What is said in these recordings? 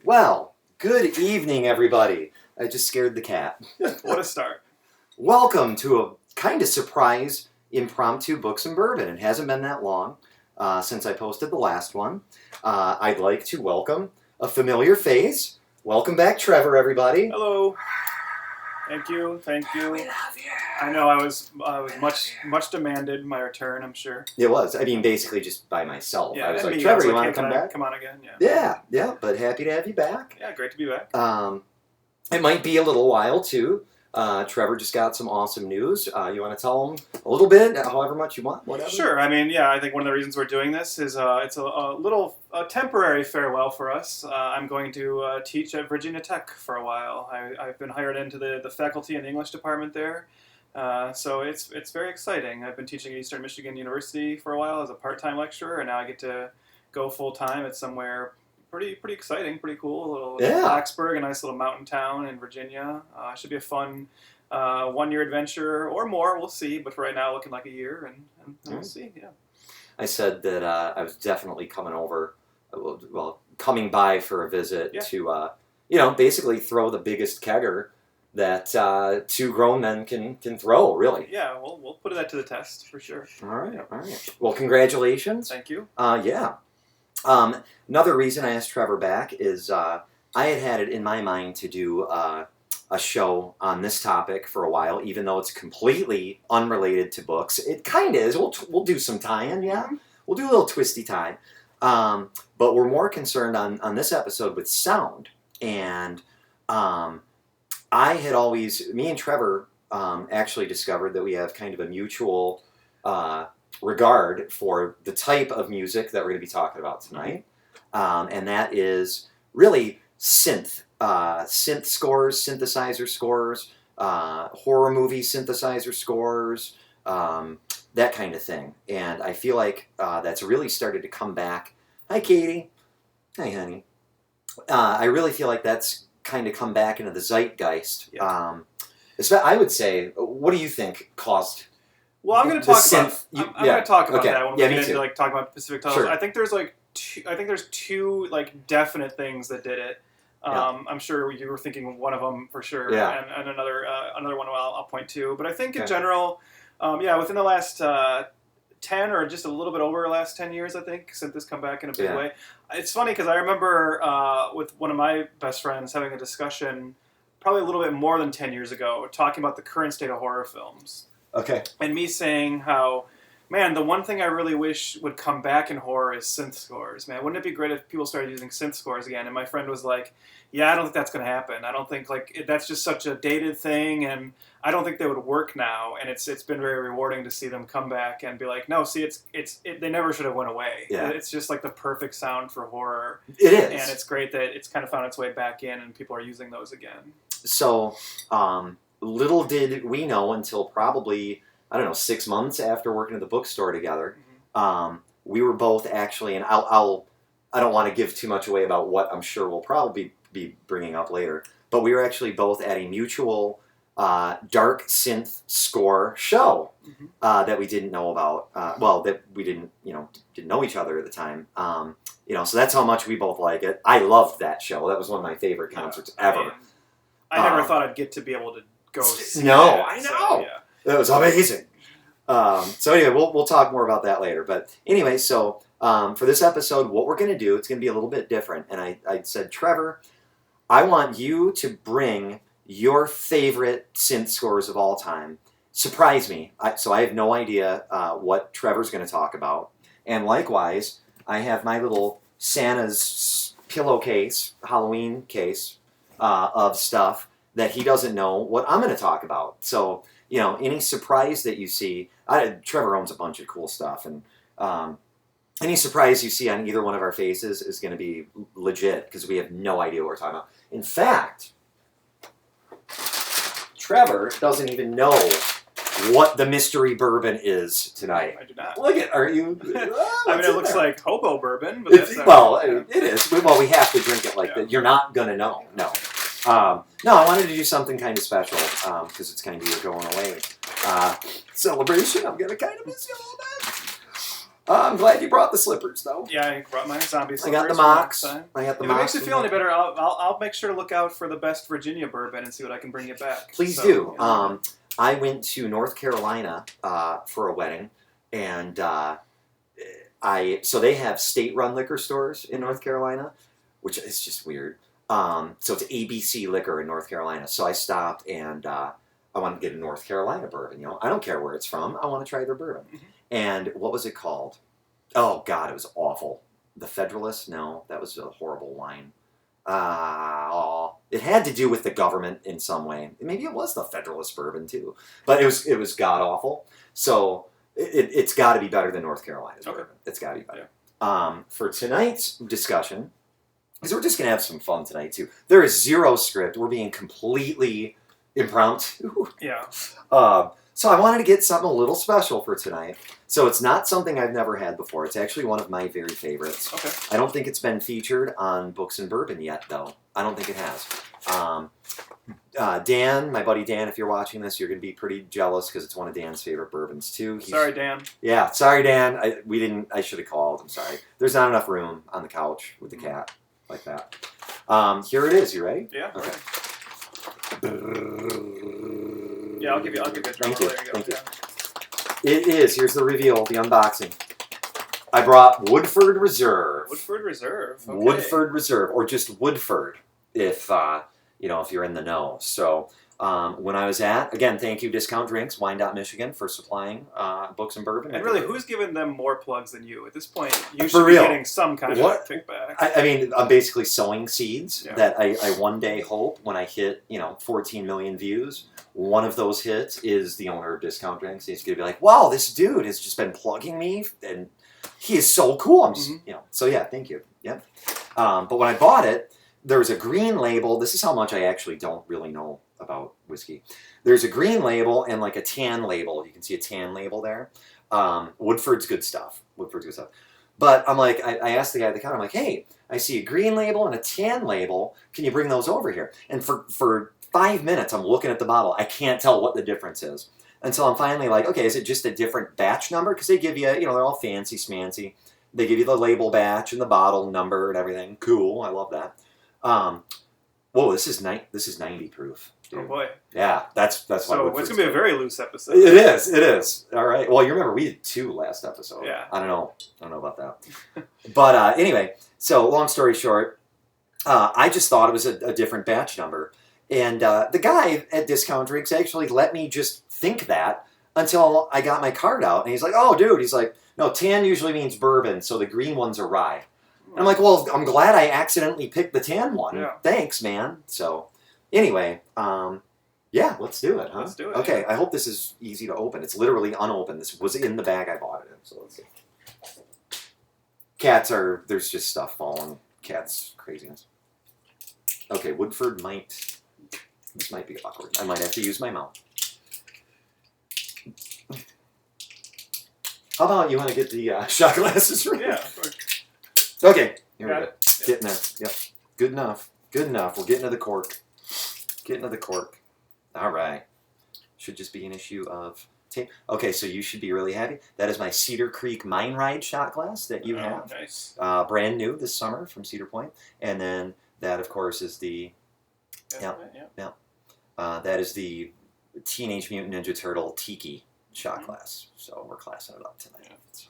Well, good evening, everybody. I just scared the cat. What a start. Welcome to a kind of surprise impromptu Books and Bourbon. It hasn't been that long since I posted the last one. I'd like to welcome a familiar face. Welcome back, Trevor, everybody. Hello. Thank you. We love you. I know I was much demanded my return, I'm sure. It was. I mean, basically just by myself. Yeah, I was and like, me, Trevor, I was you like, want to hey, come can I back? Come on again, yeah. Yeah, but happy to have you back. Yeah, great to be back. It might be a little while, too. Trevor just got some awesome news. You want to tell them a little bit, however much you want, whatever? Sure. I mean, yeah, I think one of the reasons we're doing this is it's a temporary farewell for us. I'm going to teach at Virginia Tech for a while. I've been hired into the faculty in the English department there. So it's very exciting. I've been teaching at Eastern Michigan University for a while as a part-time lecturer, and now I get to go full-time at somewhere pretty exciting, pretty cool. A little Blacksburg, a nice little mountain town in Virginia. Should be a fun 1-year adventure or more. We'll see. But for right now, looking like a year, and we'll see. Yeah. I said that I was definitely coming over, coming by for a visit to, basically throw the biggest kegger that two grown men can throw, really. Yeah, we'll put that to the test for sure. All right. Well, congratulations. Thank you. Another reason I asked Trevor back is I had it in my mind to do a show on this topic for a while, even though it's completely unrelated to books. It kind of is. We'll do some tie-in, yeah? We'll do a little twisty tie. But we're more concerned on this episode with sound. And I had always, me and Trevor actually discovered that we have kind of a mutual regard for the type of music that we're going to be talking about tonight. And that is really synth. Synth scores, synthesizer scores, horror movie synthesizer scores, that kind of thing. And I feel like that's really started to come back. Hi, Katie. Hi, honey. I really feel like that's kind of come back into the zeitgeist. Yeah. I would say, what do you think caused? Well, I'm going to talk about. I'm going to talk about that when we get into talk about specific titles. Sure. I think there's two definite things that did it. I'm sure you were thinking of one of them for sure, and another one I'll point to. But I think in general, within the last 10 or just a little bit over the last 10 years, I think synth has come back in a big way. It's funny because I remember with one of my best friends having a discussion probably a little bit more than 10 years ago, talking about the current state of horror films. Okay. And me saying how, man, the one thing I really wish would come back in horror is synth scores. Man, wouldn't it be great if people started using synth scores again? And my friend was like, yeah, I don't think that's going to happen. I don't think that's just such a dated thing, and I don't think they would work now. And it's been very rewarding to see them come back and be like, no, see, they never should have went away. Yeah. It's just like the perfect sound for horror. It is. And it's great that it's kind of found its way back in and people are using those again. So, little did we know until probably, 6 months after working at the bookstore together, we were both actually, and I don't want to give too much away about what I'm sure we'll probably be bringing up later, but we were actually both at a mutual dark synth score show that we didn't know about. That we didn't know each other at the time. So that's how much we both like it. I loved that show. That was one of my favorite concerts ever. I never thought I'd get to be able to go see No, that, I know. That was amazing. So anyway, we'll talk more about that later. But anyway, so for this episode, what we're going to do, it's going to be a little bit different. And I said, Trevor, I want you to bring your favorite synth scores of all time. Surprise me. So I have no idea what Trevor's going to talk about. And likewise, I have my little Santa's pillowcase, Halloween case of stuff that he doesn't know what I'm going to talk about. So, any surprise that you see, Trevor owns a bunch of cool stuff, and any surprise you see on either one of our faces is going to be legit, because we have no idea what we're talking about. In fact, Trevor doesn't even know what the mystery bourbon is tonight. I do not. Look at, are you? It looks like hobo bourbon, but that's it is. Well, we have to drink it like that. You're not going to know. No. No, I wanted to do something kind of special because it's kind of your going away celebration. I'm going to kind of miss you a little bit. I'm glad you brought the slippers, though. Yeah, I brought my zombie slippers. I got the for mocks. next time. I got the If mocks. it makes you feel any better, I'll make sure to look out for the best Virginia bourbon and see what I can bring you back. Please So, do. you know. I went to North Carolina for a wedding, and so they have state-run liquor stores in North Carolina, which is just weird. So it's ABC Liquor in North Carolina. So I stopped and I wanted to get a North Carolina bourbon. You know, I don't care where it's from. I want to try their bourbon. Mm-hmm. And what was it called? Oh God, it was awful. The Federalist? No, that was a horrible wine. It had to do with the government in some way. Maybe it was the Federalist bourbon too, but it was god awful. So it's got to be better than North Carolina's bourbon. It's got to be better. Yeah. For tonight's discussion, because we're just gonna have some fun tonight too. There is zero script. We're being completely impromptu. Yeah. So I wanted to get something a little special for tonight. So it's not something I've never had before. It's actually one of my very favorites. Okay. I don't think it's been featured on Books and Bourbon yet, though. I don't think it has. Dan, my buddy Dan, if you're watching this, you're going to be pretty jealous because it's one of Dan's favorite bourbons, too. Sorry, Dan. Yeah, sorry, Dan. I should have called. I'm sorry. There's not enough room on the couch with the cat like that. Here it is. You ready? Yeah. Okay. Yeah, I'll give you a drum. Thank you. There you go. Thank you. Yeah. It is. Here's the reveal, the unboxing. I brought Woodford Reserve. Woodford Reserve. Okay. Woodford Reserve, or just Woodford, if if you're in the know. So when I was again, thank you, Discount Drinks, Wyandotte, Michigan, for supplying Books and Bourbon. And really, who's giving them more plugs than you? At this point, you For should real. be getting some kind of kickback. I mean, I'm basically sowing seeds that I one day hope when I hit 14 million views. One of those hits is the owner of Discount Drinks. He's going to be like, wow, this dude has just been plugging me, and he is so cool. I'm just, so yeah, thank you. Yeah. But when I bought it, there was a green label. This is how much I actually don't really know about whiskey. There's a green label and like a tan label. You can see a tan label there. Woodford's good stuff. But I'm like, I asked the guy at the counter, I'm like, hey, I see a green label and a tan label. Can you bring those over here? And for 5 minutes, I'm looking at the bottle. I can't tell what the difference is. Until I'm finally like, okay, is it just a different batch number? Because they give you, they're all fancy smancy. They give you the label batch and the bottle number and everything. Cool, I love that. Whoa, this is 90 proof. Dude. Oh boy. Yeah, that's why. So it's gonna be a very loose episode. It is. All right. Well, you remember we did 2 last episode. Yeah. I don't know about that. But anyway, so long story short, I just thought it was a different batch number. And the guy at Discount Drinks actually let me just think that until I got my card out. And he's like, oh, dude. He's like, no, tan usually means bourbon, so the green ones are rye. And I'm like, well, I'm glad I accidentally picked the tan one. Yeah. Thanks, man. So anyway, yeah, let's do it, huh? Let's do it. Okay, I hope this is easy to open. It's literally unopened. This was in the bag I bought it in, so let's see. There's just stuff falling. Cats, craziness. Okay, Woodford this might be awkward. I might have to use my mouth. How about you want to get the shot glasses ready? Yeah. Okay, here we go. Yep. Getting there. Yep. Good enough. We're getting to the cork. All right. Should just be an issue of tape. Okay, so you should be really happy. That is my Cedar Creek Mine Ride shot glass that you have. Nice. Brand new this summer from Cedar Point. And then that, of course, is the... that is the Teenage Mutant Ninja Turtle Tiki shot glass. So we're classing it up tonight. Yeah. So,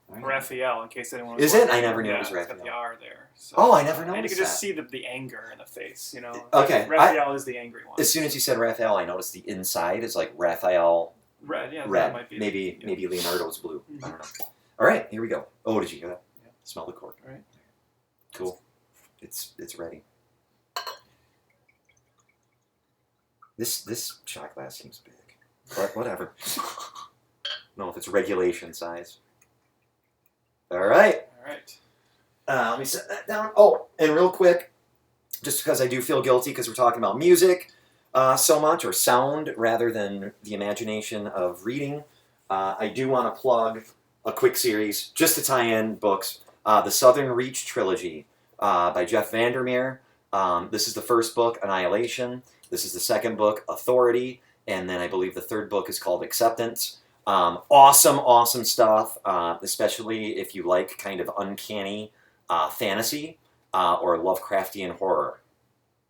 right. Raphael, in case anyone was Is it? wondering. I never knew it was It's Raphael. got the R there. So. Oh, I never And you noticed can just that. see the anger in the face, Okay. Raphael is the angry one. As soon as you said Raphael, I noticed the inside is like Raphael Red, yeah. That red. might be Maybe Leonardo's blue. Mhm. I don't know. All right, here we go. Oh, did you hear that? Yeah. Smell the cork. All right. Cool. It's ready. This shot glass seems big, but whatever. No, if it's regulation size. All right. All right. Let me set that down. Oh, and real quick, just because I do feel guilty because we're talking about music so much, or sound rather than the imagination of reading, I do want to plug a quick series just to tie in books. The Southern Reach Trilogy by Jeff Vandermeer. This is the first book, Annihilation. This is the second book, Authority. And then I believe the third book is called Acceptance. Awesome stuff, especially if you like kind of uncanny fantasy or Lovecraftian horror.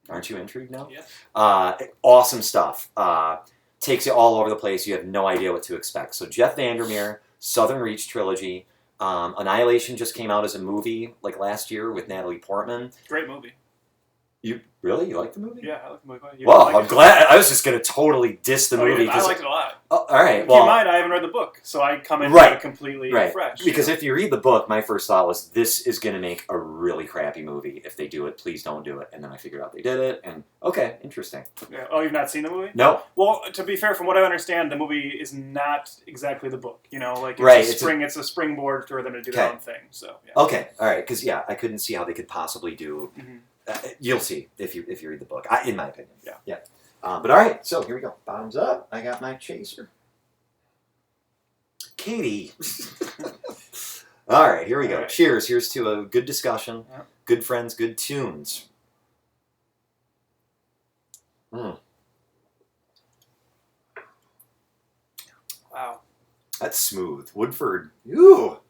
Aren't you intrigued now? Yeah. Awesome stuff. Takes you all over the place. You have no idea what to expect. So Jeff Vandermeer, Southern Reach trilogy. Annihilation just came out as a movie like last year with Natalie Portman. Great movie. You like the movie? Yeah, I like the movie. Well, I'm glad. I was just going to totally diss the movie. I liked it a lot. Oh, all right. Keep in mind, I haven't read the book, so I come in it completely fresh. Because if you read the book, my first thought was, this is going to make a really crappy movie. If they do it, please don't do it. And then I figured out they did it, and okay, interesting. Yeah. Oh, you've not seen the movie? No. Well, to be fair, from what I understand, the movie is not exactly the book. You know, like it's a springboard for them to do their own thing. So. Yeah. Okay. All right. Because I couldn't see how they could possibly do. Mm-hmm. You'll see if you read the book, in my opinion. Yeah. But all right, so here we go. Bottoms up. I got my chaser. Katie. All right, here we go. Right. Cheers. Here's to a good discussion, good friends, good tunes. Wow. That's smooth. Woodford. Ooh.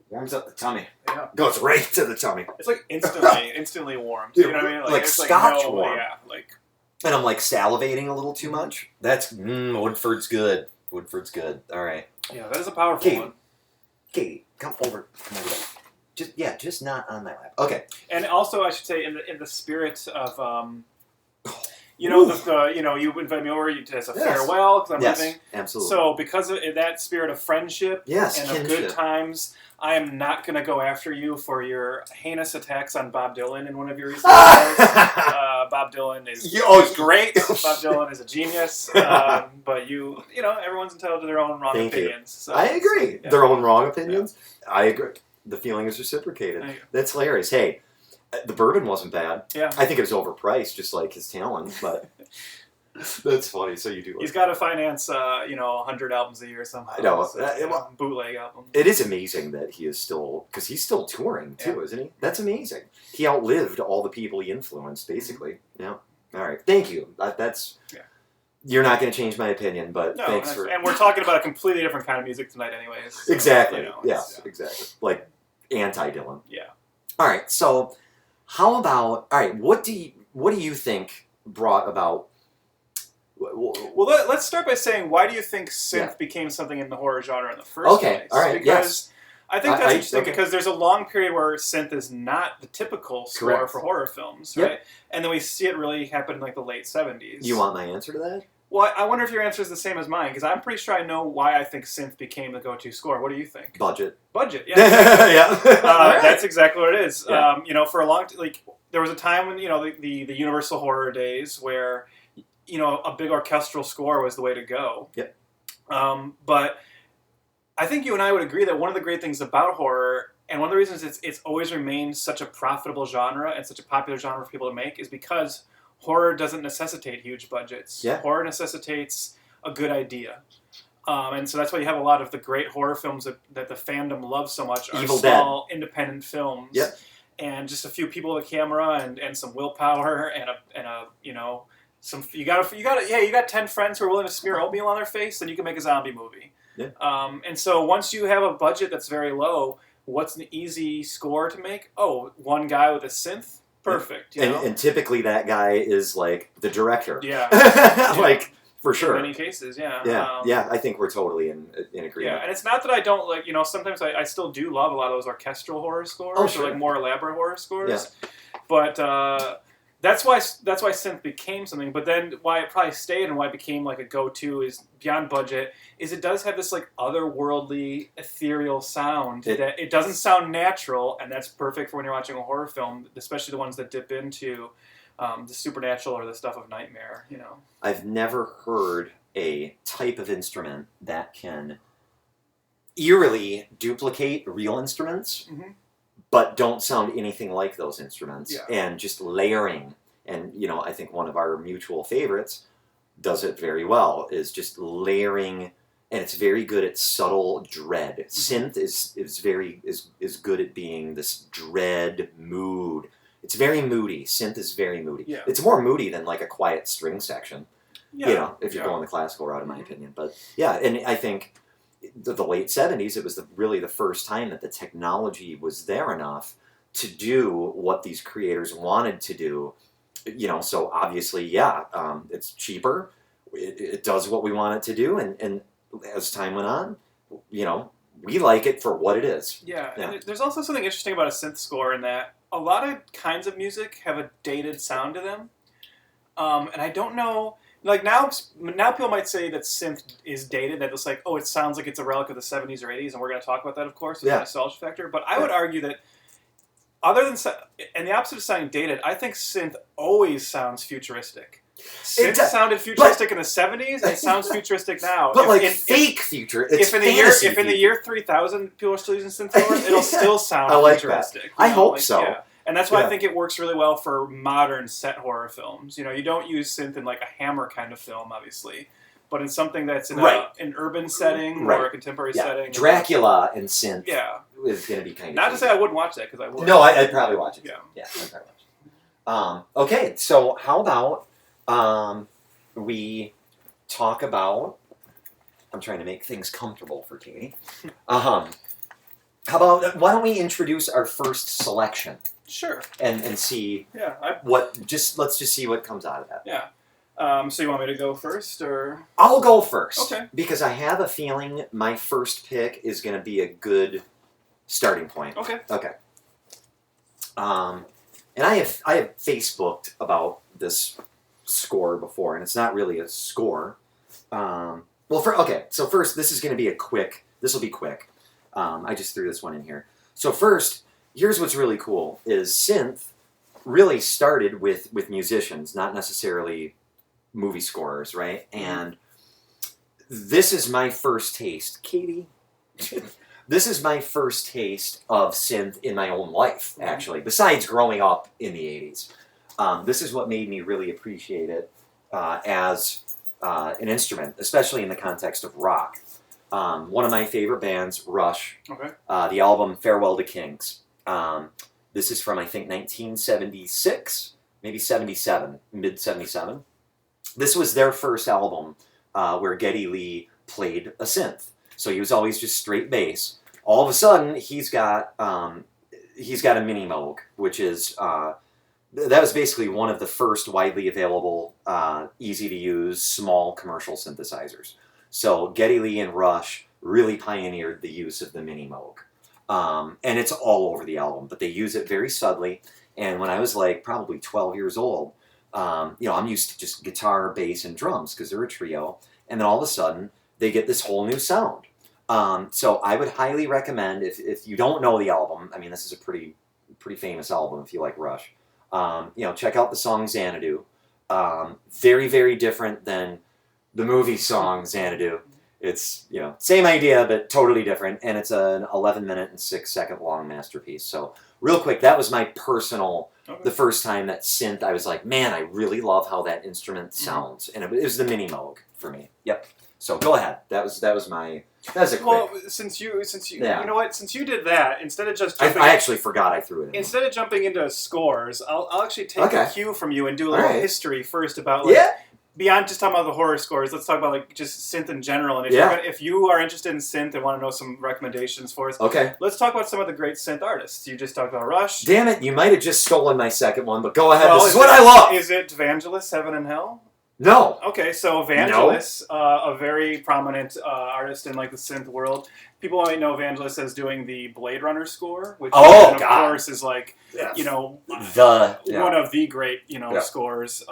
Warms up the tummy. Yeah. Goes right to the tummy. It's like instantly warmed. You know what I mean? Like scotch warm. Yeah, And I'm like salivating a little too much. That's Woodford's good. Woodford's good. All right. Yeah, that is a powerful one. Katie, come over. Just not on my lap. Okay. And also, I should say, in the spirit of you invite me over as a farewell because I'm leaving. Absolutely. So because of that spirit of friendship and of good times, I am not going to go after you for your heinous attacks on Bob Dylan in one of your recent videos. Bob Dylan is great. Bob Dylan is a genius. But everyone's entitled to their own wrong opinions. So, I agree. Their own wrong opinions? Yeah. I agree. The feeling is reciprocated. That's hilarious. Hey, the bourbon wasn't bad. Yeah. I think it was overpriced, just like his talent, but that's funny. So you do. He's got to finance, 100 albums a year somehow. I know. Bootleg album. It is amazing that he is still, because he's still touring too, isn't he? That's amazing. He outlived all the people he influenced, basically. Yeah. All right. Thank you. You're not going to change my opinion, but thanks for. And we're talking about a completely different kind of music tonight, anyways. So, exactly. Exactly. Like anti-Dylan. Yeah. All right. So. How about, all right, what do you think brought about... Well, let's start by saying, why do you think synth became something in the horror genre in the first place? All right, because I think that's interesting because there's a long period where synth is not the typical score for horror films, right? And then we see it really happen in like the late 70s. You want my answer to that? Well, I wonder if your answer is the same as mine, because I'm pretty sure I know why I think synth became the go-to score. What do you think? Budget, yeah. Right. That's exactly what it is. Yeah. For a long there was a time when, the Universal horror days where, a big orchestral score was the way to go. Yep. But I think you and I would agree that one of the great things about horror, and one of the reasons it's always remained such a profitable genre and such a popular genre for people to make, is because horror doesn't necessitate huge budgets. Yeah. Horror necessitates a good idea. And so that's why you have a lot of the great horror films that the fandom loves so much are small, independent films. Yep. And just a few people with a camera and some willpower and you got 10 friends who are willing to smear oatmeal on their face, then you can make a zombie movie. Yeah. And so once you have a budget that's very low, what's an easy score to make? Oh, one guy with a synth? Perfect. And typically that guy is like the director. Yeah. For sure. In many cases, yeah. Yeah, I think we're totally in agreement. Yeah, and it's not that I don't sometimes I still do love a lot of those orchestral horror scores or more elaborate horror scores. Yeah. But that's why synth became something. But then why it probably stayed and why it became like a go-to is beyond budget. Is it does have this like otherworldly, ethereal sound that it doesn't sound natural, and that's perfect for when you're watching a horror film, especially the ones that dip into the supernatural or the stuff of nightmare. I've never heard a type of instrument that can eerily duplicate real instruments. Mm-hmm. But don't sound anything like those instruments. Yeah. And just layering. And, I think one of our mutual favorites does it very well, is just layering, and it's very good at subtle dread. Mm-hmm. Synth is good at being this dread mood. It's very moody. Synth is very moody. Yeah. It's more moody than like a quiet string section, if you're going the classical route, in my opinion. But, yeah, and I think the late 70s, it was really the first time that the technology was there enough to do what these creators wanted to do. So obviously, it's cheaper. It does what we want it to do, and as time went on, we like it for what it is. Yeah. And there's also something interesting about a synth score in that a lot of kinds of music have a dated sound to them, and I don't know. Like now people might say that synth is dated. That it's like, oh, it sounds like it's a relic of the 70s or 80s, and we're going to talk about that, of course, with the nostalgia factor. But I would argue that other than and the opposite of sounding dated, I think synth always sounds futuristic. Synth sounded futuristic in the 70s. It sounds futuristic now. But fake future. It's if in the year 3000 people are still using synth scores, it'll still sound futuristic. That. I hope so. Yeah. And that's why I think it works really well for modern set horror films. You don't use synth in like a Hammer kind of film, obviously, but in something that's in an urban setting or a contemporary setting. Dracula and synth is going to be kind of... Not to say I wouldn't watch that, because I would. No, I'd probably watch it. Yeah. Yeah, I'd probably watch it. Okay, so how about we talk about... I'm trying to make things comfortable for Katie. How about, why don't we introduce our first selection? Sure. And see let's just see what comes out of that. Yeah. So you want me to go first, or? I'll go first. Okay. Because I have a feeling my first pick is going to be a good starting point. Okay. Okay. And I have Facebooked about this score before, and it's not really a score. So first, this is going to be this will be quick. I just threw this one in here. So first, here's what's really cool, is synth really started with musicians, not necessarily movie scorers, right? And this is my first taste. Katie? This is my first taste of synth in my own life, actually, besides growing up in the 80s. This is what made me really appreciate it as an instrument, especially in the context of rock. One of my favorite bands, Rush, the album Farewell to Kings. This is from, I think, 1976, maybe 77, mid-77. This was their first album where Geddy Lee played a synth. So he was always just straight bass. All of a sudden, he's got a mini Moog, which is... that was basically one of the first widely available, easy-to-use, small commercial synthesizers. So Geddy Lee and Rush really pioneered the use of the mini Moog. And it's all over the album, but they use it very subtly. And when I was probably 12 years old, I'm used to just guitar, bass, and drums because they're a trio. And then all of a sudden, they get this whole new sound. So I would highly recommend, if you don't know the album, I mean, this is a pretty famous album if you like Rush, check out the song Xanadu. Very, very different than the movie song Xanadu. It's, same idea, but totally different. And it's an 11-minute and 6-second long masterpiece. So real quick, that was my personal, the first time that synth, I was like, man, I really love how that instrument sounds. And it was the mini Moog for me. Yep. So go ahead. That was a quick. Well, since you you know what, since you did that, instead of just I actually forgot I threw it in. Instead of jumping into scores, I'll actually take a cue from you and do a little history first about beyond just talking about the horror scores. Let's talk about just synth in general. And if you are interested in synth and want to know some recommendations for us, let's talk about some of the great synth artists. You just talked about Rush. Damn it, you might have just stolen my second one, but go ahead. Well, this is what I love. Is it Vangelis, Heaven and Hell? No. Okay, so Vangelis, a very prominent artist in the synth world. People might know Vangelis as doing the Blade Runner score, which of course is one of the great scores.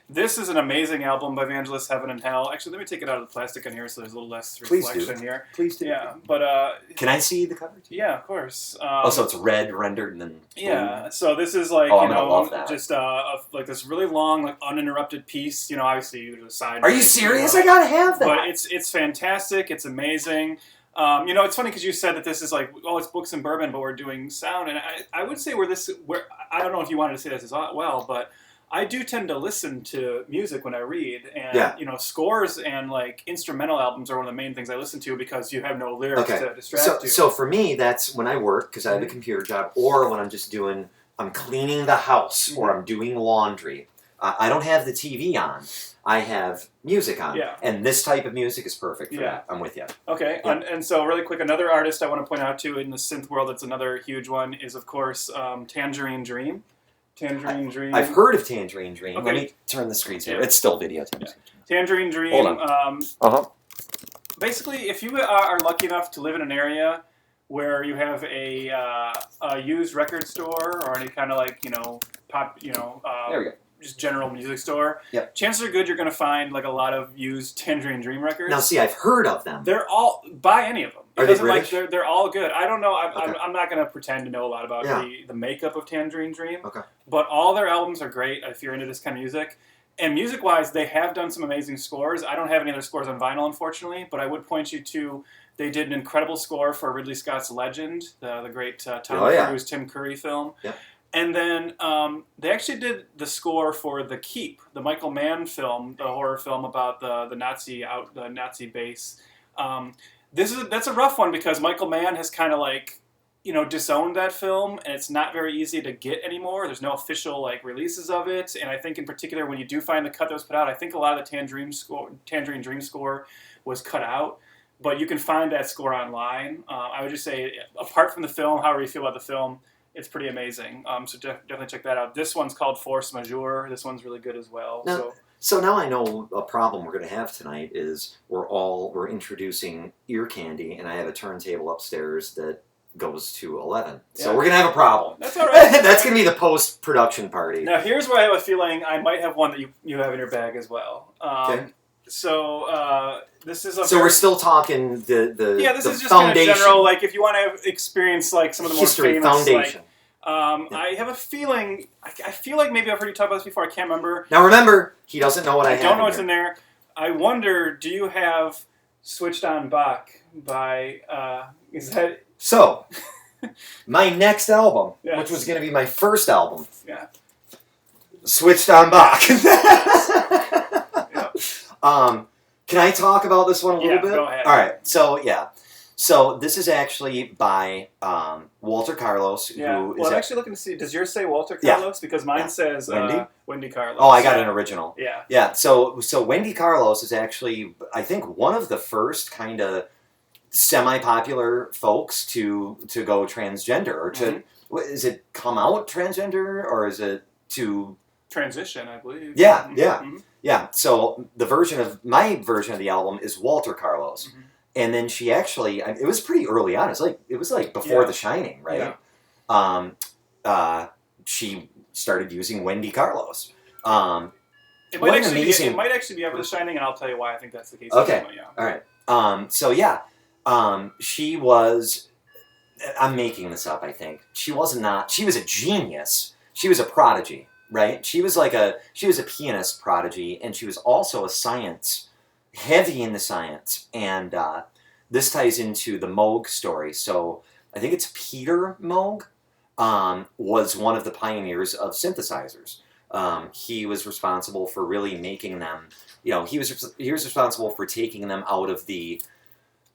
This is an amazing album by Vangelis, Heaven and Hell. Actually, let me take it out of the plastic in here so there's a little less reflection here. Please do. Yeah, but can I see the cover? Yeah, of course. So it's red rendered and then blue. Yeah. So this is just this really long, uninterrupted piece. Obviously there's a side. Are you serious? I gotta have that. But it's fantastic. It's amazing. It's funny because you said that this is it's books and bourbon, but we're doing sound, and I would say where I don't know if you wanted to say this as well, but I do tend to listen to music when I read, and scores and instrumental albums are one of the main things I listen to because you have no lyrics to distract you. So for me, that's when I work because I have a computer job, or when I'm cleaning the house or I'm doing laundry. I don't have the TV on. I have music on. Yeah. And this type of music is perfect for that. I'm with you. Okay. Yeah. And so really quick, another artist I want to point out too in the synth world that's another huge one is, of course, Tangerine Dream. Tangerine Dream. I've heard of Tangerine Dream. Okay. Let me turn the screens here. It's still video. Tangerine Dream. Hold on. Basically, if you are lucky enough to live in an area where you have a used record store or any kind of like, There we go. just general music store, Yep. chances are good you're going to find like a lot of used Tangerine Dream records. Now, see, I've heard of them. They're all, buy any of them. Are they British? They're all good. I don't know. Okay. I'm not going to pretend to know a lot about the makeup of Tangerine Dream. Okay. But all their albums are great if you're into this kind of music. And music-wise, they have done some amazing scores. I don't have any of their scores on vinyl, unfortunately, but I would point you to, they did an incredible score for Ridley Scott's Legend, the great Tom Cruise, Tim Curry film. Yeah. And then they actually did the score for The Keep, the Michael Mann film, the horror film about the Nazi base. That's a rough one because Michael Mann has kind of like, disowned that film, and it's not very easy to get anymore. There's no official like releases of it, and I think in particular when you do find the cut that was put out, I think a lot of the Tangerine Dream score was cut out, but you can find that score online. I would just say, apart from the film, however you feel about the film, it's pretty amazing. So definitely check that out. This one's called Force Majeure. This one's really good as well. So now I know a problem we're going to have tonight is we're introducing ear candy, and I have a turntable upstairs that goes to 11. So we're going to have a problem. That's all right. That's going to be the post-production party. Now, here's where I have a feeling I might have one that you have in your bag as well. Okay. So this is we're still talking the this the is just foundation. kind of general, like if you want to experience like some of the history, more famous foundation. I have a feeling, I feel like maybe I've heard you talk about this before, I can't remember. Now remember, he doesn't know what I have. I don't know what's in there. I wonder, do you have Switched on Bach by, is that... So, my next album, which was going to be my first album, Switched on Bach. Can I talk about this one a little bit? Go ahead. All right, so this is actually by Walter Carlos. Who I'm actually looking to see, does yours say Walter Carlos? Because mine says Wendy Carlos. Oh, I got an original. Yeah. Yeah, so Wendy Carlos is actually, I think, one of the first kind of semi-popular folks to go transgender, or to, is it come out transgender, or is it to... Transition, I believe. Yeah, Mm-hmm. Yeah, so my version of the album is Walter Carlos. Mm-hmm. And then she actually, it was pretty early on. It was like before The Shining, right? Yeah. She started using Wendy Carlos. It might actually be after The Shining, and I'll tell you why I think that's the case. Okay, all right. She was, I'm making this up, I think. She was a genius. She was a prodigy, right? She was a pianist prodigy, and she was also heavy in the science. And this ties into the Moog story. So I think it's Peter Moog was one of the pioneers of synthesizers. He was responsible for really making them, he was responsible for taking them out of the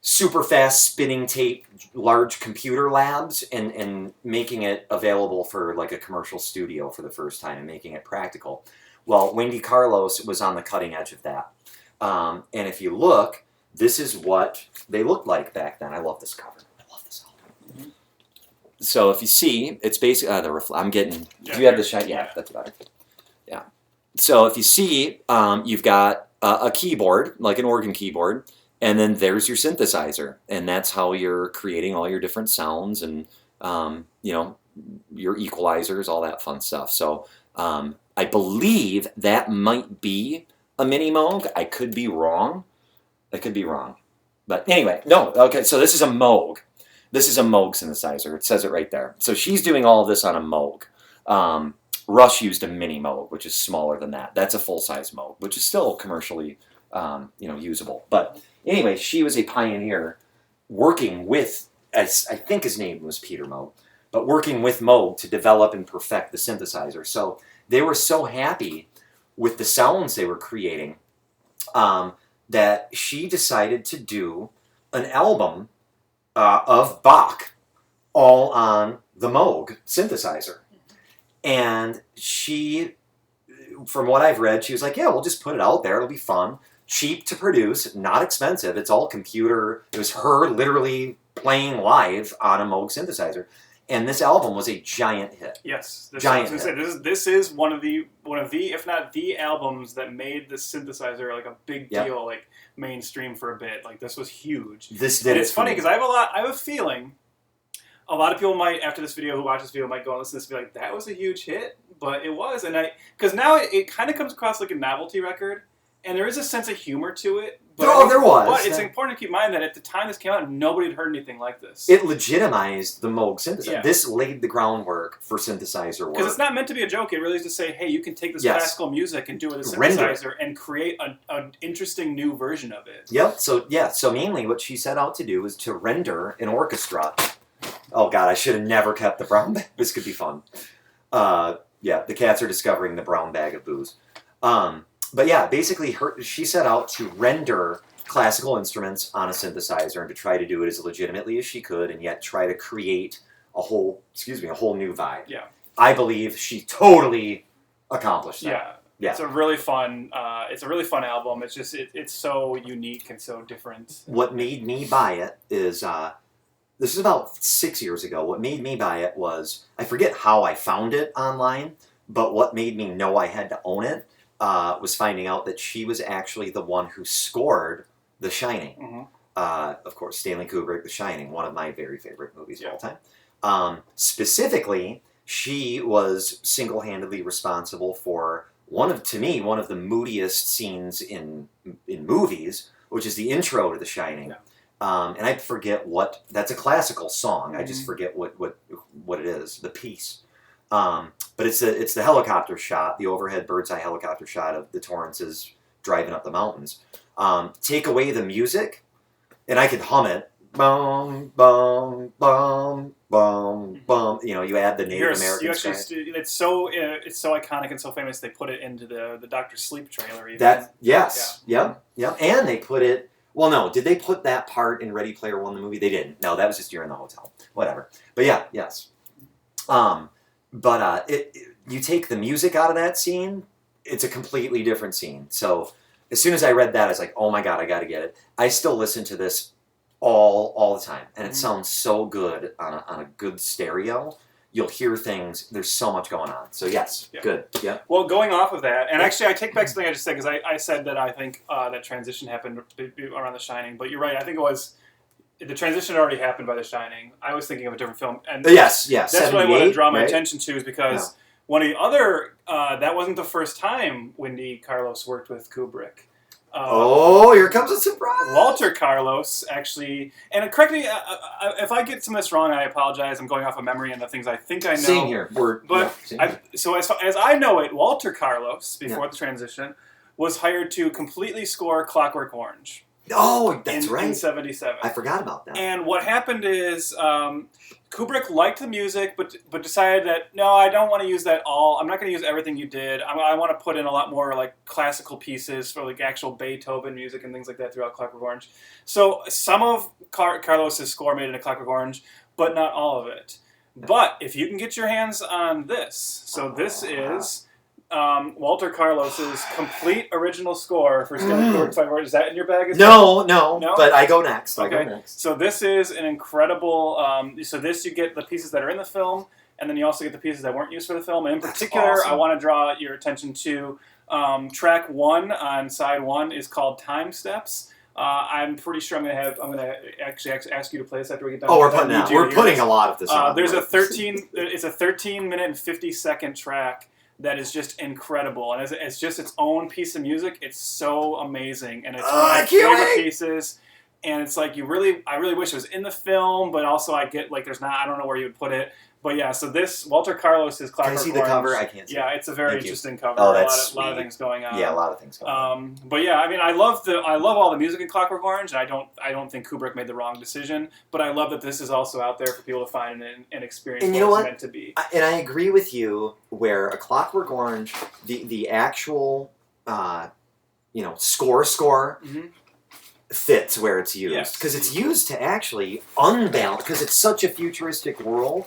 super fast spinning tape large computer labs and making it available for like a commercial studio for the first time and making it practical. Well, Wendy Carlos was on the cutting edge of that. And if you look, this is what they looked like back then. I love this cover. I love this album. Mm-hmm. So if you see, it's basically I'm getting. Do you have the shot? Yeah, that's better. Yeah. So if you see, you've got a keyboard, like an organ keyboard, and then there's your synthesizer, and that's how you're creating all your different sounds and your equalizers, all that fun stuff. So I believe that might be a mini Moog. I could be wrong. But anyway, no. Okay, so this is a Moog. This is a Moog synthesizer. It says it right there. So she's doing all of this on a Moog. Rush used a mini Moog, which is smaller than that. That's a full-size Moog, which is still commercially usable. But anyway, she was a pioneer working with, I think his name was Peter Moog, but working with Moog to develop and perfect the synthesizer. So they were so happy with the sounds they were creating that she decided to do an album of Bach all on the Moog synthesizer. And she from what I've read, she was like, yeah, we'll just put it out there. It'll be fun. Cheap to produce, not expensive. It's all computer. It was her literally playing live on a Moog synthesizer. And this album was a giant hit. Yes, Giant hit. This is one of the if not the albums that made the synthesizer like a big deal, like mainstream for a bit. Like this was huge. This did. And it's funny because I have a feeling a lot of people might after this video who watch this video might go and listen to this and be like, that was a huge hit, but it was, and because now it kind of comes across like a novelty record, and there is a sense of humor to it. But, there was. But it's important to keep in mind that at the time this came out, nobody had heard anything like this. It legitimized the Moog synthesizer. Yeah. This laid the groundwork for synthesizer work. Because it's not meant to be a joke. It really is to say, hey, you can take this classical music and do it with a synthesizer and create an interesting new version of it. Yep. So mainly what she set out to do was to render an orchestra. Oh God, I should have never kept the brown bag. This could be fun. Yeah, the cats are discovering the brown bag of booze. But yeah, basically she set out to render classical instruments on a synthesizer and to try to do it as legitimately as she could and yet try to create a whole new vibe. Yeah. I believe she totally accomplished that. Yeah. Yeah. It's a really fun album. It's just it's so unique and so different. What made me buy it is this is about 6 years ago. What made me buy it was, I forget how I found it online, but what made me know I had to own it was finding out that she was actually the one who scored The Shining. Mm-hmm. Of course, Stanley Kubrick, The Shining, one of my very favorite movies of all time. Specifically, she was single-handedly responsible for one of the moodiest scenes in movies, which is the intro to The Shining. Yeah. And I forget that's a classical song. I just forget what it is, the piece. But it's the helicopter shot, the overhead bird's eye helicopter shot of the Torrances driving up the mountains. Take away the music, and I could hum it. Bum, bum, bum, bum, bum. You know, you add the Native American stuff. It's so iconic and so famous. They put it into the Dr. Sleep trailer. Even. Yep. And they put it. Well, no, did they put that part in Ready Player One, the movie? They didn't. No, that was just you're in the hotel. Whatever. But yeah, yes. You take the music out of that scene, it's a completely different scene. So as soon as I read that, I was like, oh my God, I got to get it. I still listen to this all the time, and it sounds so good on a good stereo. You'll hear things. There's so much going on. So yes, good. Yeah. Well, going off of that, and actually I take back something I just said, because I said that I think that transition happened around The Shining, but you're right. I think it was the transition had already happened by The Shining. I was thinking of a different film, and yes, that's what I want to draw my attention to, is because one of the other that wasn't the first time Wendy Carlos worked with Kubrick. Here comes a surprise. Walter Carlos actually, and correct me if I get some of this wrong, I apologize. I'm going off of memory and the things I think I know. Same here. So as I know it, Walter Carlos, before the transition, was hired to completely score Clockwork Orange. Oh, that's right. In 1977. I forgot about that. And what happened is Kubrick liked the music, but decided that, no, I don't want to use that all. I'm not going to use everything you did. I want to put in a lot more like classical pieces for like actual Beethoven music and things like that throughout Clockwork Orange. So some of Carlos's score made into Clockwork Orange, but not all of it. But if you can get your hands on this, so this is Walter Carlos's complete original score for Stanley Kubrick's Five Words. Is that in your bag? No, but I go next. Okay. So this is an incredible. So this you get the pieces that are in the film, and then you also get the pieces that weren't used for the film. And in particular, awesome. I want to draw your attention to track 1 on side 1 is called Time Steps. I'm pretty sure I'm gonna actually ask you to play this after we get done. Oh, we're putting a lot of this on. There's it's a 13-minute and 50-second track that is just incredible, and it's just its own piece of music. It's so amazing, and it's one of my favorite pieces. And it's like I really wish it was in the film, but also I get like there's not. I don't know where you would put it. But yeah, so this Walter Carlos's Clockwork Orange. Can I see the cover? I can't see. Yeah, it's a very interesting cover. Oh, that's a lot of things going on. Yeah, a lot of things going on. But yeah, I mean, I love all the music in Clockwork Orange, and I don't think Kubrick made the wrong decision. But I love that this is also out there for people to find and experience and you know what it's meant to be. And I agree with you. Where a Clockwork Orange, the actual, score. Mm-hmm. Fits where it's used because it's used to actually unbalance because it's such a futuristic world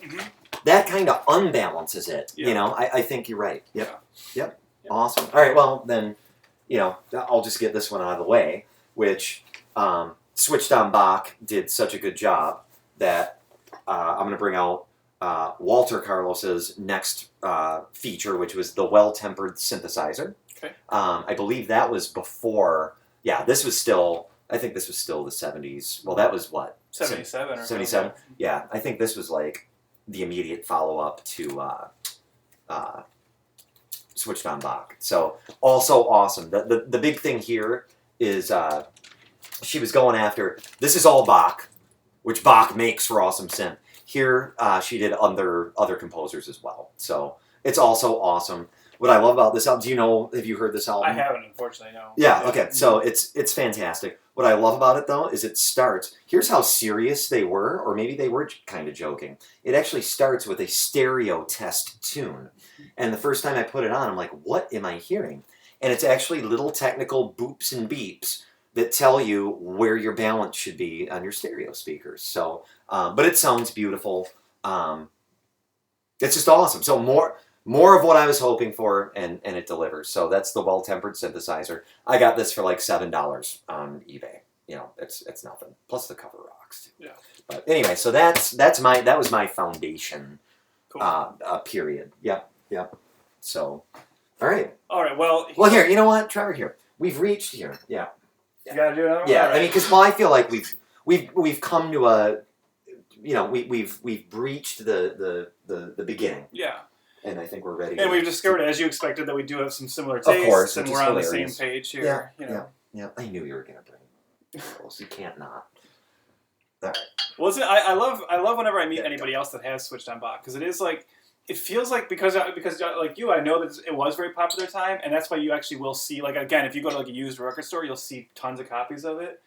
that kind of unbalances it. I think you're right. Yep. Awesome. All right, well, then, I'll just get this one out of the way, which Switched on Bach did such a good job that I'm going to bring out Walter Carlos's next feature, which was the well-tempered synthesizer. Okay. I believe that was before, this was still, I think this was still the 70s. Well, that was what? 77 or 77? Yeah, I think this was like the immediate follow-up to Switched on Bach. So, also awesome. The big thing here is she was going after, this is all Bach, which Bach makes for awesome synth. Here, she did other composers as well. So, it's also awesome. What I love about this album, have you heard this album? I haven't, unfortunately, no. Yeah, okay. So, it's fantastic. What I love about it, though, is it starts, here's how serious they were, or maybe they were kind of joking. It actually starts with a stereo test tune. And the first time I put it on, I'm like, what am I hearing? And it's actually little technical boops and beeps that tell you where your balance should be on your stereo speakers. So, but it sounds beautiful. It's just awesome. So more of what I was hoping for, and it delivers. So that's the well-tempered synthesizer. I got this for like $7 on eBay. It's nothing. Plus the cover rocks too. Yeah. But anyway, so that was my foundation. Cool. Period. Yep. So, all right. Well, here, you know what, Trevor? Here, we've reached here. Yeah. You gotta do another one. Yeah, Right. I mean, because I feel like we've come to a, we've breached the beginning. Yeah. And I think we're ready. And we've discovered, as you expected, that we do have some similar tastes, of course, and we're on the same page here. Yeah. I knew you were gonna bring girls. You can't not. All right. Well, I love whenever I meet anybody else that has switched on Bach, because it is like, it feels like, because like you, I know that it was very popular at the time, and that's why you actually will see, like, again, if you go to like a used record store, you'll see tons of copies of it.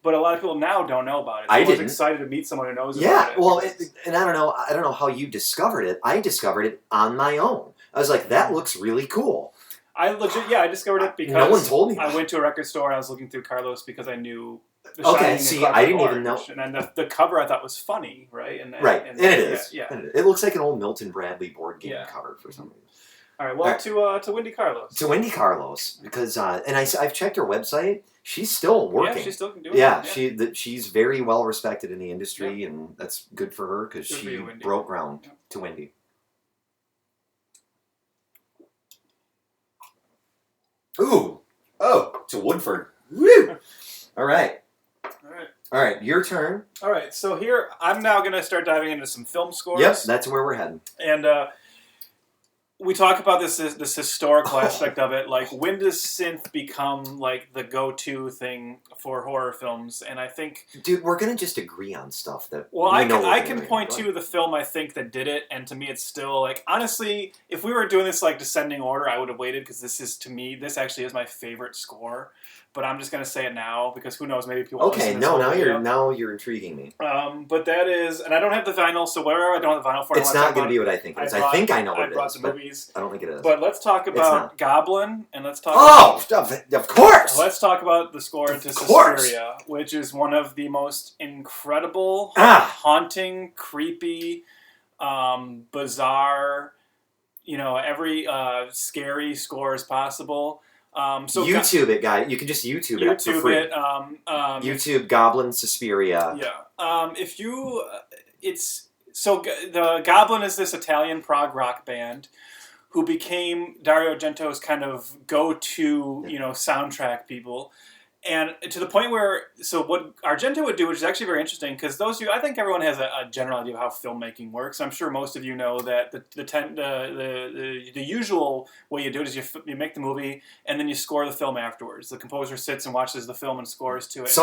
But a lot of people now don't know about it. So I was excited to meet someone who knows about it. Yeah, well, and I don't know how you discovered it. I discovered it on my own. I was like, that looks really cool. I discovered it because no one told me. I went to a record store and I was looking through Carlos because I knew the Okay, Shining see, and I didn't Orange, even know. And then the cover I thought was funny, right? And it is. Yeah. It looks like an old Milton Bradley board game cover for some reason. All right, well, to Wendy Carlos. To Wendy Carlos, because and I've checked her website. She's still working. Yeah, she's still doing it. She's very well respected in the industry, and that's good for her because she broke ground. To Wendy. Ooh, to Woodford. Woo! All right, your turn. All right, so here I'm now going to start diving into some film scores. Yep, that's where we're heading. And we talk about this historical aspect of it. Like, when does synth become like the go-to thing for horror films? And I think, dude, we're gonna just agree on stuff that. Well, I can point to the film I think that did it, and to me, it's still like, honestly, if we were doing this like descending order, I would have waited, because this actually is my favorite score. But I'm just gonna say it now, because who knows? Maybe people. Okay, now you're intriguing me. But that is, and I don't have the vinyl, so whatever I don't have the vinyl for, it's not going to be what I think it is. I think I know what it is. I brought the movies. I don't think it is. But let's talk about Goblin, and let's talk. Of course. Let's talk about the score to Suspiria, which is one of the most incredible, haunting, creepy, bizarre, every scary scores possible. So YouTube it, guy. You can just YouTube it for free. YouTube Goblin Suspiria. Yeah. The Goblin is this Italian prog rock band who became Dario Argento's kind of go-to, soundtrack people. And to the point where, so what Argento would do, which is actually very interesting, because I think everyone has a general idea of how filmmaking works. I'm sure most of you know that the usual way you do it is you make the movie and then you score the film afterwards. The composer sits and watches the film and scores to it.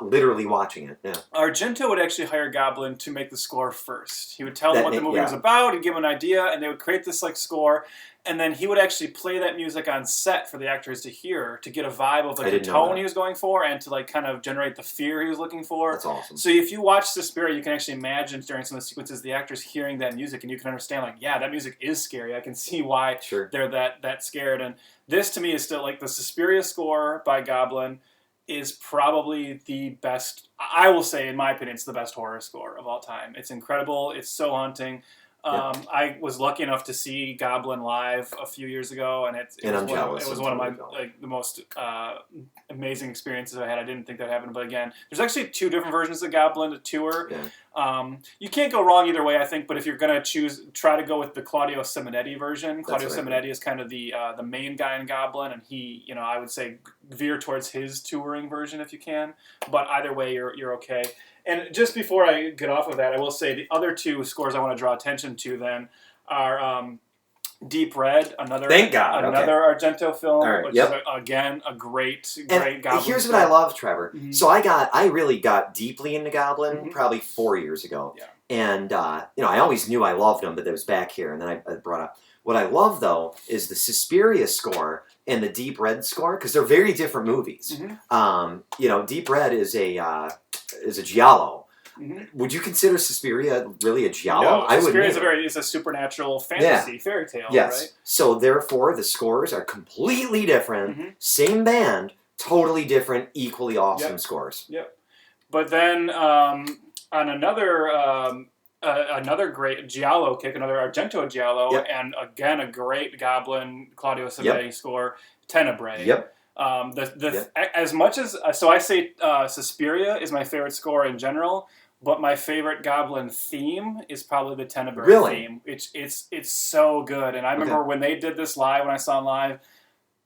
Literally watching it. Yeah. Argento would actually hire Goblin to make the score first. He would tell them what the movie was about. He'd give them an idea, and they would create this score. And then he would actually play that music on set for the actors to hear, to get a vibe of the tone he was going for, and to kind of generate the fear he was looking for. That's awesome. So if you watch Suspiria, you can actually imagine during some of the sequences the actors hearing that music, and you can understand that music is scary. I can see why they're that scared. And this to me is still the Suspiria score by Goblin is probably the best. I will say, in my opinion, it's the best horror score of all time. It's incredible. It's so haunting. I was lucky enough to see Goblin live a few years ago, and it was one of my the most amazing experiences I had. I didn't think that happened, but again, there's actually 2 different versions of Goblin to tour. Yeah. You can't go wrong either way, I think. But if you're gonna try to go with the Claudio Simonetti version. Claudio Simonetti is kind of the main guy in Goblin, and he, I would say veer towards his touring version if you can. But either way, you're okay. And just before I get off of that, I will say the other 2 scores I want to draw attention to then are Deep Red, another Argento film, which is again a great Goblin. Here's what I love, Trevor. Mm-hmm. So I really got deeply into Goblin probably 4 years ago, and I always knew I loved him, but it was back here, and then I brought up what I love though is the Suspiria score and the Deep Red score because they're very different movies. Mm-hmm. Deep Red is a giallo. Mm-hmm. Would you consider Suspiria really a giallo? No, Suspiria is a supernatural fantasy fairy tale, right? So therefore, the scores are completely different. Same band, totally different, equally awesome scores. Yep. But then on another great giallo kick, another Argento giallo, and again a great Goblin Claudio Simonetti score, Tenebrae. Yep. As much as so I say Suspiria is my favorite score in general, but my favorite Goblin theme is probably the Tenebrae theme. It's so good, and I remember when they did this live, when I saw them live,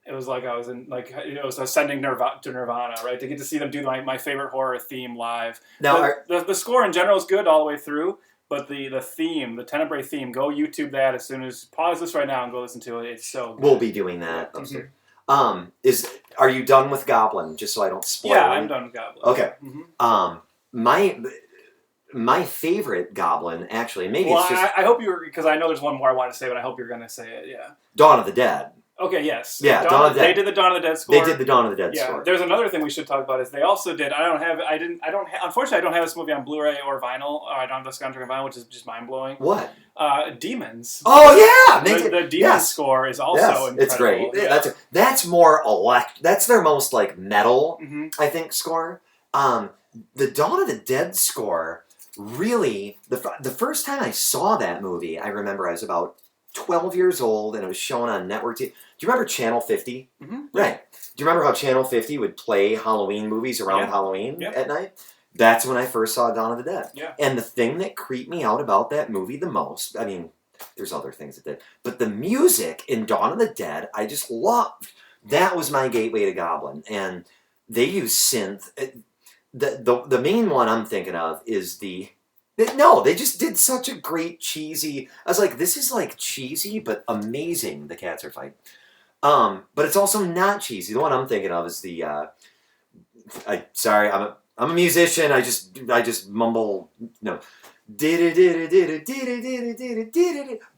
it was like I was in it was ascending to Nirvana, right? To get to see them do my favorite horror theme live. Now the score in general is good all the way through, but the theme, the Tenebrae theme, go YouTube that as soon as pause this right now and go listen to it. It's so good. We'll be doing that. Are you done with Goblin? Just so I don't spoil. Yeah, I'm done with Goblin. Okay. Mm-hmm. My favorite Goblin, actually, maybe it's just... I hope you were, because I know there's one more I want to say, but I hope you're going to say it, yeah. Dawn of the Dead. Okay, yes. Yeah, Dawn of the Dead. They did the Dawn of the Dead score. They did the Dawn of the Dead score. There's another thing we should talk about is they also did, unfortunately I don't have this movie on Blu-ray or vinyl, or I don't have this soundtrack on vinyl, which is just mind-blowing. What? Demons. Oh, yeah! The Demons score is also incredible. It's great. Yeah. That's more that's their most, metal, I think, score. The Dawn of the Dead score... Really, the first time I saw that movie, I remember I was about 12 years old, and it was shown on network TV. Do you remember Channel 50? Mm-hmm. Right. Do you remember how Channel 50 would play Halloween movies around Halloween at night? That's when I first saw Dawn of the Dead. Yeah. And the thing that creeped me out about that movie the most, I mean, there's other things that did, but the music in Dawn of the Dead, I just loved. That was my gateway to Goblin. And they use synth. The main one I'm thinking of is they just did such a great cheesy... I was like, this is cheesy, but amazing, The Cats Are Fighting. But it's also not cheesy. The one I'm thinking of is the... I'm a musician, I just mumble... No.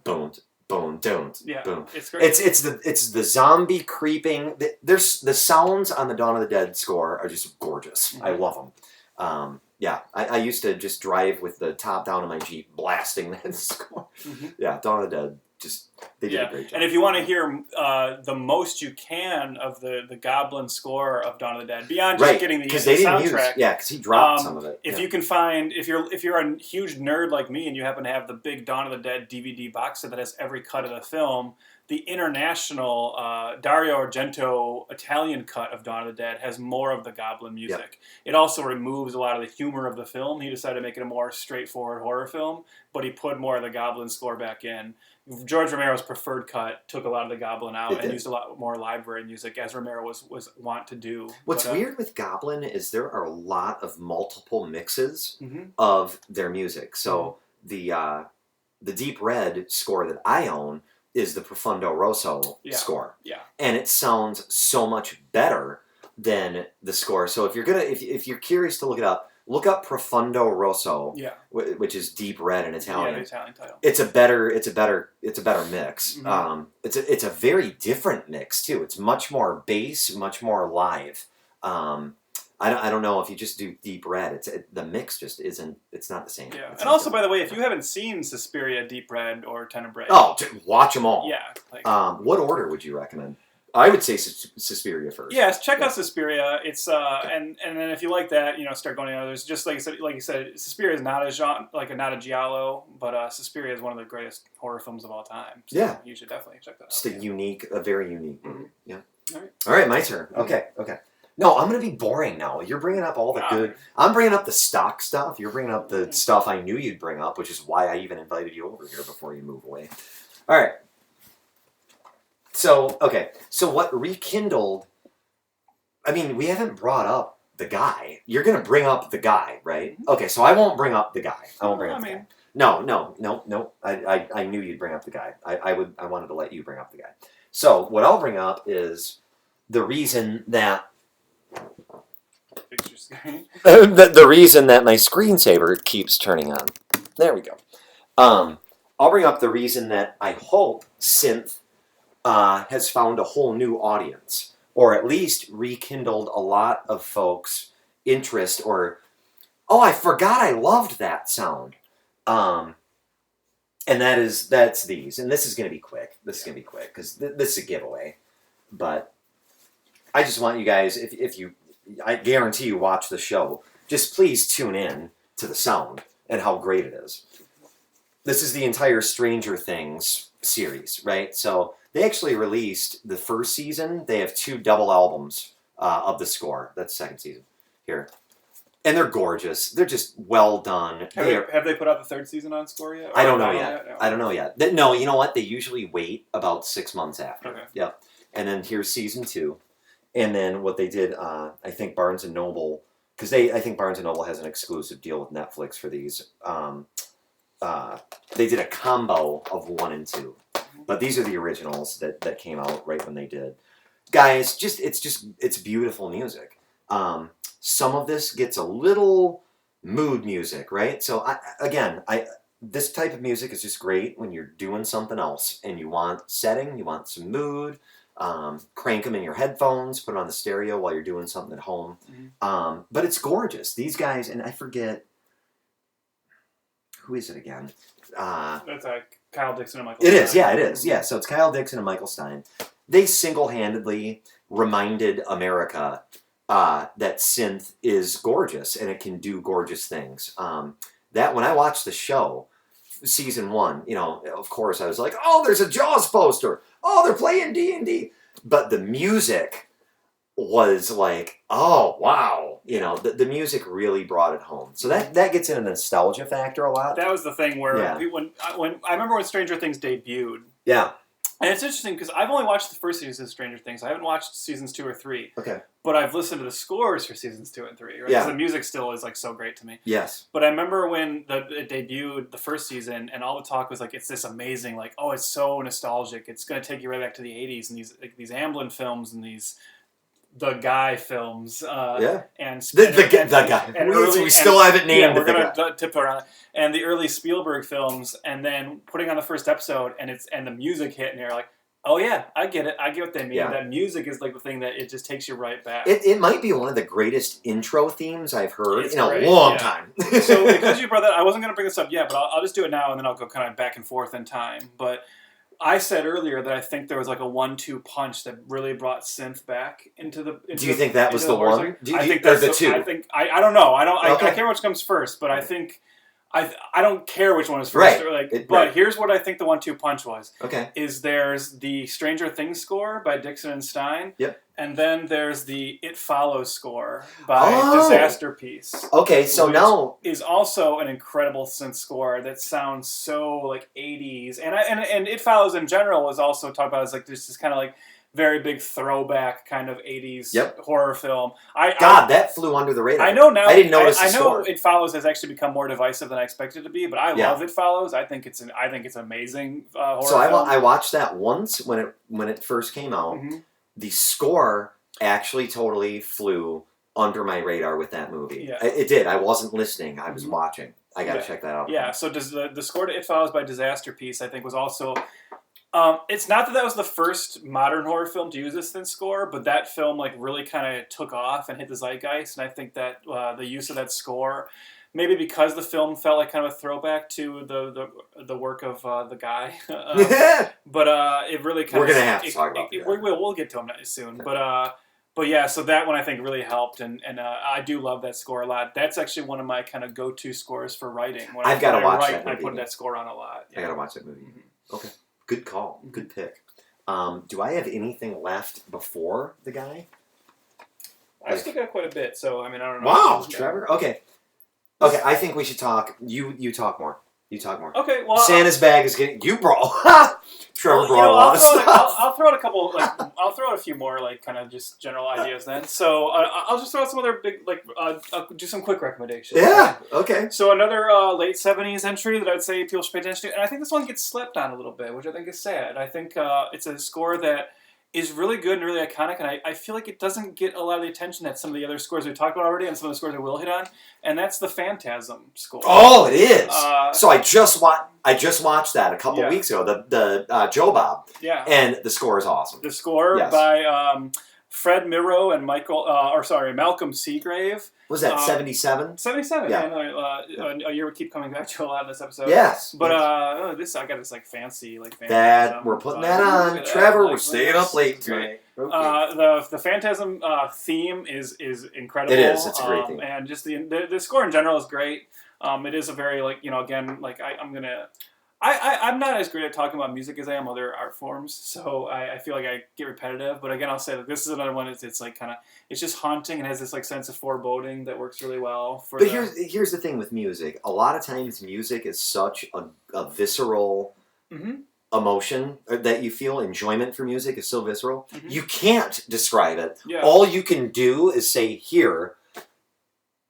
Boom, boom, don't. Yeah, boom. It's great. It's the zombie creeping. There's the sounds on the Dawn of the Dead score are just gorgeous. Mm-hmm. I love them. I used to just drive with the top down of my Jeep, blasting that score. Mm-hmm. Yeah, Dawn of the Dead. They did a great job. And if you want to hear the most you can of the Goblin score of Dawn of the Dead, beyond just getting the soundtrack, because he dropped some of it. If you can find, if you're a huge nerd like me and you happen to have the big Dawn of the Dead DVD box set that has every cut of the film, the international Dario Argento Italian cut of Dawn of the Dead has more of the Goblin music. Yep. It also removes a lot of the humor of the film. He decided to make it a more straightforward horror film, but he put more of the Goblin score back in. George Romero's preferred cut took a lot of the Goblin out and used a lot more library music, as Romero was wont to do. What's weird with Goblin is there are a lot of multiple mixes of their music. So the Deep Red score that I own is the Profondo Rosso score. Yeah. And it sounds so much better than the score. So if you're curious to look it up, look up Profondo Rosso, which is Deep Red in Italian. Yeah, the Italian title. It's a better mix. Mm-hmm. It's a very different mix too. It's much more bass, much more live. I don't know if you just do Deep Red. The mix just isn't. It's not the same. Yeah, and also by the way, if you haven't seen Suspiria, Deep Red, or Tenebrae, watch them all. Yeah. What order would you recommend? I would say Suspiria first. Yes, check out Suspiria. It's and then if you like that, start going on. There's just like you said, Suspiria is not a genre, not a giallo, but Suspiria is one of the greatest horror films of all time. So you should definitely check that out. Just a very unique movie. Mm-hmm. Yeah. All right, my turn. Okay. No, I'm going to be boring now. You're bringing up all the good. I'm bringing up the stock stuff. You're bringing up the stuff I knew you'd bring up, which is why I even invited you over here before you move away. All right. So what rekindled... I mean, we haven't brought up the guy. You're going to bring up the guy, right? Okay, so I won't bring up the guy. I won't bring up the guy. No. I knew you'd bring up the guy. I wanted to let you bring up the guy. So what I'll bring up is the reason that... Fix your screen. the reason that my screensaver keeps turning on. There we go. I'll bring up the reason that I hope synth has found a whole new audience, or at least rekindled a lot of folks' interest, or, oh, I forgot I loved that sound. And that's these. And this is going to be quick. This is going to be quick, because this is a giveaway. But I just want you guys, if you, I guarantee you watch the show, just please tune in to the sound and how great it is. This is the entire Stranger Things series, right? So they actually released the first season. They have 2 double albums of the score. That's the second season here. And they're gorgeous. They're just well done. Have they put out the 3rd season on score yet? I don't know yet. No. I don't know yet. No, you know what? They usually wait about 6 months after. Okay. Yep. And then here's season 2. And then what they did, I think Barnes & Noble, because I think Barnes & Noble has an exclusive deal with Netflix for these. They did a combo of 1 and 2. But these are the originals that came out right when they did. Guys, it's beautiful music. Some of this gets a little mood music, right? So this type of music is just great when you're doing something else and you want setting, you want some mood. Crank them in your headphones, put it on the stereo while you're doing something at home. Mm-hmm. But it's gorgeous. These guys, and I forget, who is it again? That's Kyle Dixon and Michael Stein. It is. Yeah, so it's Kyle Dixon and Michael Stein. They single-handedly reminded America that synth is gorgeous and it can do gorgeous things. That when I watched the show, season 1, of course I was like, oh, there's a Jaws poster. Oh, they're playing D&D. But the music was like, oh, wow. The music really brought it home. So that gets in a nostalgia factor a lot. That was the thing where when I remember when Stranger Things debuted. Yeah. And it's interesting because I've only watched the first season of Stranger Things. I haven't watched seasons 2 or 3. Okay. But I've listened to the scores for seasons 2 and 3. Right? Yeah. The music still is so great to me. Yes. But I remember when it debuted the first season, and all the talk was it's this amazing, it's so nostalgic. It's going to take you right back to the 80s, and these Amblin films and these The Guy films. And the Guy. And we still haven't named we're going to tiptoe around it. And the early Spielberg films, and then putting on the first episode, and the music hit, and you're like, oh yeah, I get it. I get what they mean. Yeah. That music is the thing that it just takes you right back. It might be one of the greatest intro themes I've heard in a long time. So because you brought that, I wasn't going to bring this up yet, but I'll just do it now, and then I'll go kind of back and forth in time. But I said earlier that I think there was a 1-2 punch that really brought synth back into the. Do you think that was the one? I think that's the 2. I don't know. I can't remember which comes first, but I think. I don't care which one is first. Right. But here's what I think the 1-2 punch was. Okay. Is there's the Stranger Things score by Dixon and Stein. Yep. And then there's the It Follows score by Disaster Piece. Okay, so now is also an incredible synth score that sounds so 80s. And It Follows in general is also talked about as this kind of very big throwback kind of 80s horror film. That flew under the radar. I know now. I didn't notice I know It Follows has actually become more divisive than I expected it to be, but I love It Follows. I think it's amazing horror film. I watched that once when it first came out. Mm-hmm. The score actually totally flew under my radar with that movie. Yeah. It did. I wasn't listening. I was watching. I got to check that out. Yeah, so does the score to It Follows by Disaster Piece, I think, was also... it's not that was the first modern horror film to use this synth score, but that film really kind of took off and hit the zeitgeist, and I think that the use of that score maybe because the film felt like kind of a throwback to the work of the guy. But it really kind We're of... gonna have to talk about that. We'll get to him soon. But yeah, so that one I think really helped, and I do love that score a lot. That's actually one of my kind of go-to scores for writing. When I've got to watch that movie. I put that score on a lot. I got to watch that movie. Mm-hmm. Okay, good call, good pick. Do I have anything left before the guy? I've still got quite a bit, so I mean, I don't know. Wow, Trevor. Okay, I think we should talk. You talk more. You talk more. Okay, well, Santa's bag is getting you brought. Trevor brought a lot of stuff. I'll throw out a couple. I'll throw out a few more, kind of just general ideas. Then, so I'll just throw out some other big, I'll do some quick recommendations. Yeah. Okay. So another late '70s entry that I'd say people should pay attention to, and I think this one gets slept on a little bit, which I think is sad. I think it's a score that is really good and really iconic, and I feel like it doesn't get a lot of the attention that some of the other scores we talked about already, and some of the scores I will hit on, and that's the Phantasm score. Oh, it is. So I just watched that a couple weeks ago. The Joe Bob. Yeah. And the score is awesome. The score by Fred Miro and Malcolm Seagrave. Was that 77? 77. Yeah. A year we keep coming back to a lot in this episode. Yes. But I got this fancy that we're putting that on. Trevor, we're staying up late tonight. The Phantasm theme is incredible. It is. It's a great theme. And just the score in general is great. It is a very I'm not as great at talking about music as I am other art forms, so I feel like I get repetitive. But again, I'll say that this is another one. It's it's just haunting and has this sense of foreboding that works really well. Here's the thing with music. A lot of times, music is such a visceral emotion that you feel. Enjoyment for music is so visceral. Mm-hmm. You can't describe it. Yeah. All you can do is say, "Here,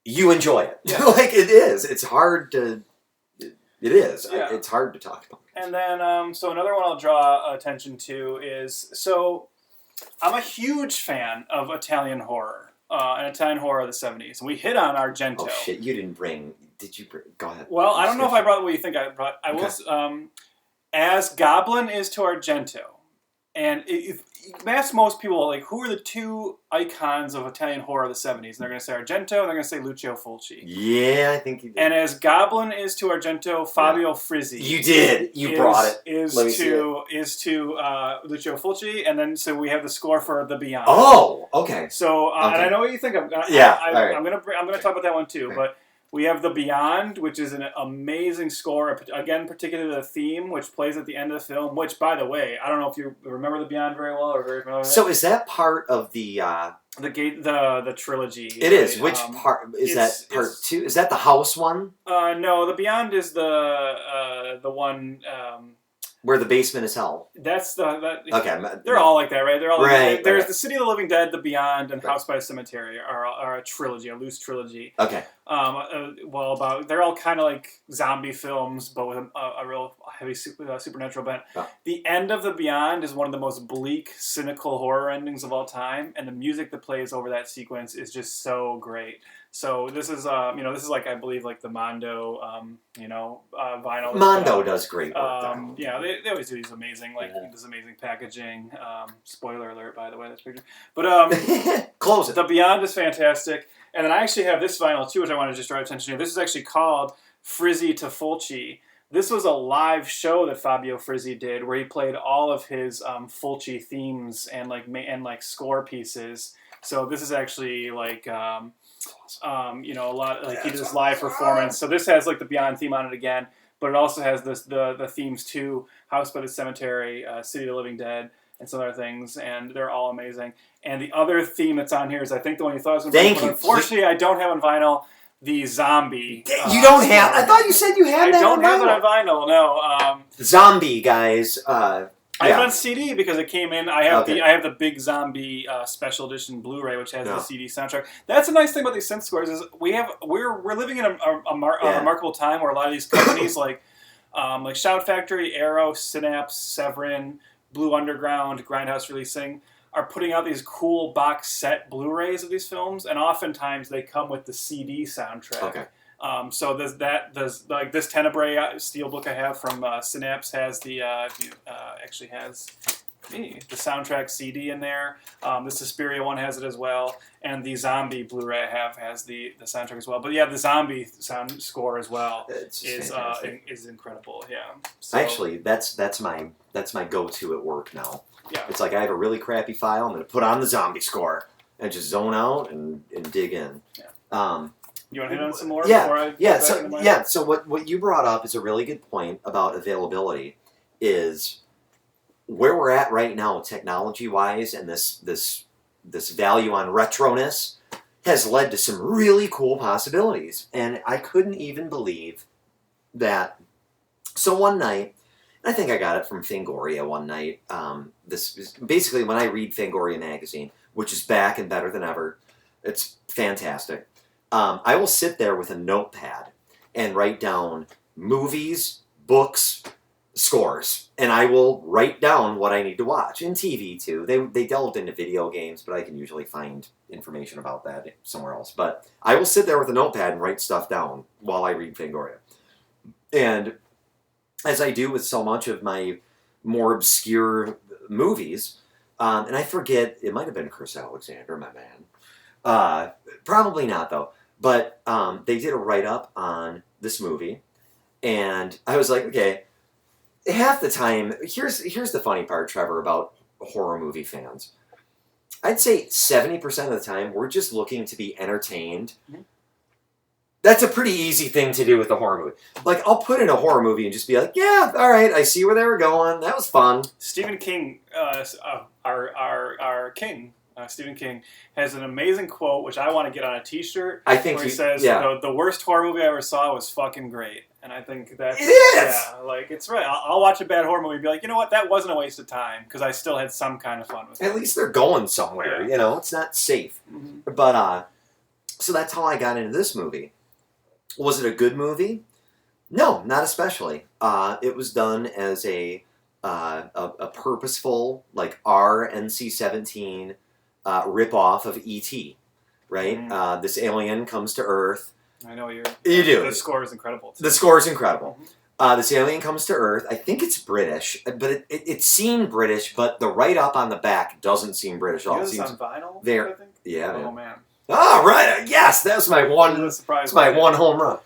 you enjoy it." Yeah. It is. It's hard to. It is. Yeah. It's hard to talk about. And then, so another one I'll draw attention to is, I'm a huge fan of Italian horror, and Italian horror of the 70s. And we hit on Argento. Oh, shit. You didn't bring... Did you bring... Go ahead. Well, I don't know if I brought what you think I brought. I will... As Goblin is to Argento, and if you ask most people, who are the two icons of Italian horror of the 70s? And they're going to say Argento, and they're going to say Lucio Fulci. Yeah, I think you did. And as Goblin is to Argento, Fabio Frizzi. You did. You brought it. Is to Lucio Fulci, and then so we have the score for The Beyond. Oh, okay. So, okay. And I know what you think of. Right. I'm gonna talk about that one too, but. We have The Beyond, which is an amazing score, again, particularly the theme, which plays at the end of the film, which, by the way, I don't know if you remember The Beyond very well or very familiar with it. So is that part of the trilogy? It is. Which part? Is that part 2? Is that the house one? No, The Beyond is the one... where the basement is hell. That's okay. They're all like that, right? They're all right. There's The City of the Living Dead, The Beyond, and House by the Cemetery are a trilogy, a loose trilogy. Okay. They're all kind of like zombie films, but with a real heavy supernatural bent. Oh. The end of The Beyond is one of the most bleak, cynical horror endings of all time, and the music that plays over that sequence is just so great. So this is, I believe, the Mondo, vinyl. Mondo does great work. They always do these amazing, this amazing packaging. Spoiler alert, by the way, this picture. But close it. The Beyond is fantastic, and then I actually have this vinyl too, which I want to just draw attention to. This is actually called Frizzi to Fulci. This was a live show that Fabio Frizzi did, where he played all of his Fulci themes and score pieces. So this is actually a lot he did this live performance. So this has the Beyond theme on it again, but it also has the themes to House by the Cemetery, City of the Living Dead, and some other things, and they're all amazing. And the other theme that's on here is I think the one you thought was going to be. Thank you. Unfortunately, I don't have on vinyl the Zombie. You don't have. I thought you said you had that. I don't have it on vinyl. No. Zombie guys. I have it on CD because it came in. I have the Big Zombie Special Edition Blu-ray, which has the CD soundtrack. That's a nice thing about these synth scores is we're living in a remarkable time where a lot of these companies like Shout Factory, Arrow, Synapse, Severin, Blue Underground, Grindhouse Releasing are putting out these cool box set Blu-rays of these films, and oftentimes they come with the CD soundtrack. Okay. So this Tenebrae steelbook I have from Synapse has the actually has the soundtrack CD in there. The Suspiria one has it as well, and the Zombie Blu-ray I have has the soundtrack as well. But yeah, the Zombie sound score as well is incredible. Yeah. So, actually, that's my go-to at work now. Yeah. It's like I have a really crappy file. I'm going to put on the zombie score and just zone out and dig in. Yeah. You want to hit on some more? Yeah. Before I Yeah. get back into So So what you brought up is a really good point about availability. Is where we're at right now, technology-wise, and this value on retroness has led to some really cool possibilities. And I couldn't even believe that. So one night, I think I got it from Fangoria one night. This is basically when I read Fangoria magazine, which is back and better than ever. It's fantastic. I will sit there with a notepad and write down movies, books, scores, and I will write down what I need to watch. And TV too. They delved into video games, but I can usually find information about that somewhere else. But I will sit there with a notepad and write stuff down while I read Fangoria. And as I do with so much of my more obscure movies, and I forget, it might have been Chris Alexander, my man. Probably not though. But they did a write-up on this movie, and I was like, okay, half the time, here's the funny part, Trevor, about horror movie fans. I'd say 70% of the time, we're just looking to be entertained. Mm-hmm. That's a pretty easy thing to do with a horror movie. Like, I'll put in a horror movie and just be like, yeah, all right, I see where they were going. That was fun. Stephen King, our king, Stephen King, has an amazing quote, which I want to get on a T-shirt. I think where he says, the worst horror movie I ever saw was fucking great. And I think that's... It is! Yeah, like, it's right. I'll watch a bad horror movie and be like, you know what, that wasn't a waste of time, because I still had some kind of fun with it. At least they're going somewhere, you know? It's not safe. Mm-hmm. But, so that's how I got into this movie. Was it a good movie? No, not especially. It was done as a purposeful, like, NC-17 rip-off of E.T., right? Mm-hmm. This alien comes to Earth. I know you do. The score is incredible. The score is incredible. Mm-hmm. This alien comes to Earth. I think it's British, but it seemed British, but the write-up on the back doesn't seem British at all. It seems on vinyl, there. I think? Yeah. Oh, man. Oh, right. Yes, that was my one. That's my one home run.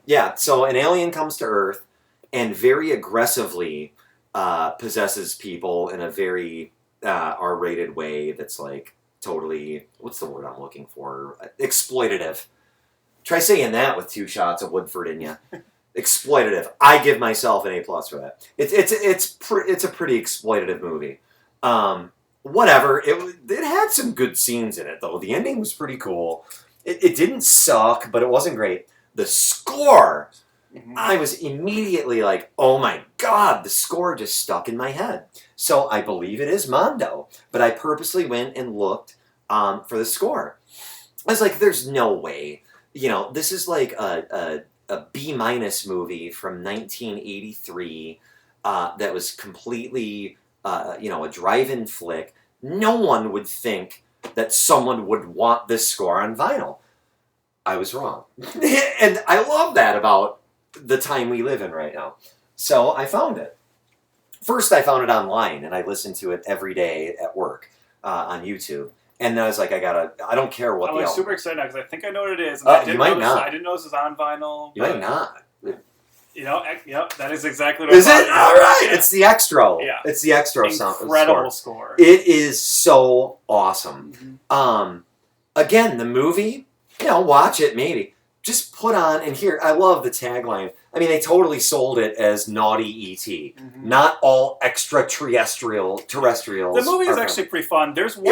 Yeah. So an alien comes to Earth and very aggressively possesses people in a very R-rated way. That's like totally. What's the word I'm looking for? Exploitative. Try saying that with 2 shots of Woodford in you. Exploitative. I give myself an A+ for that. It's a pretty exploitative movie. Whatever. It had some good scenes in it though. The ending was pretty cool. It didn't suck, but it wasn't great. The score, I was immediately like, oh my god, the score just stuck in my head. So I believe it is Mondo, but I purposely went and looked for the score. I was like, there's no way. You know, this is like a B- movie from 1983 that was completely, a drive-in flick. No one would think that someone would want this score on vinyl. I was wrong. And I love that about the time we live in right now. So I found it. First, I found it online, and I listened to it every day at work on YouTube. And then I was like, I don't care what I'm super excited now, because I think I know what it is. You might not. I didn't know this was on vinyl. You might not. You know, yep, that is exactly what I thought. Is it? All right. Yeah. It's the Extra. Yeah. It's the Extra sound. Incredible score. It is so awesome. Mm-hmm. Again, the movie, watch it maybe. Just put on, and here, I love the tagline. I mean, they totally sold it as naughty E.T. Mm-hmm. Not all extraterrestrials. The movie is actually pretty fun. There's one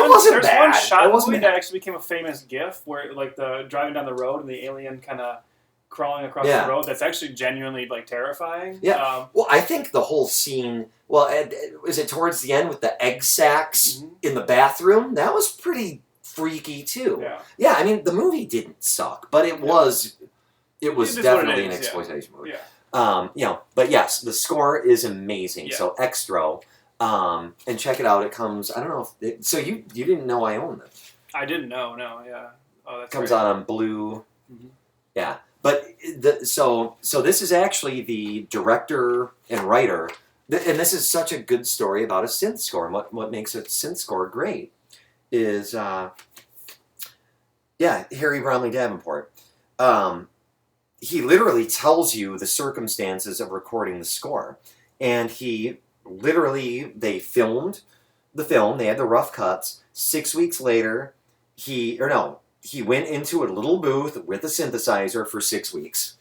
shot in the movie that actually became a famous GIF where, like, the driving down the road and the alien kind of crawling across the road. That's actually genuinely, like, terrifying. Yeah. Well, I think the whole scene. Well, is it towards the end with the egg sacs in the bathroom? That was pretty freaky too. Yeah. I mean, the movie didn't suck, but it was definitely an exploitation movie. Yeah. But yes, the score is amazing. Yeah. So Extra, and check it out. It comes. I don't know if so. You didn't know I owned this. I didn't know. No. Yeah. Oh, that's comes out on Blue. Mm-hmm. Yeah. But so this is actually the director and writer And this is such a good story about a synth score. And what makes a synth score great is, Harry Bromley Davenport. He literally tells you the circumstances of recording the score. And they filmed the film, they had the rough cuts. 6 weeks later, he went into a little booth with a synthesizer for 6 weeks.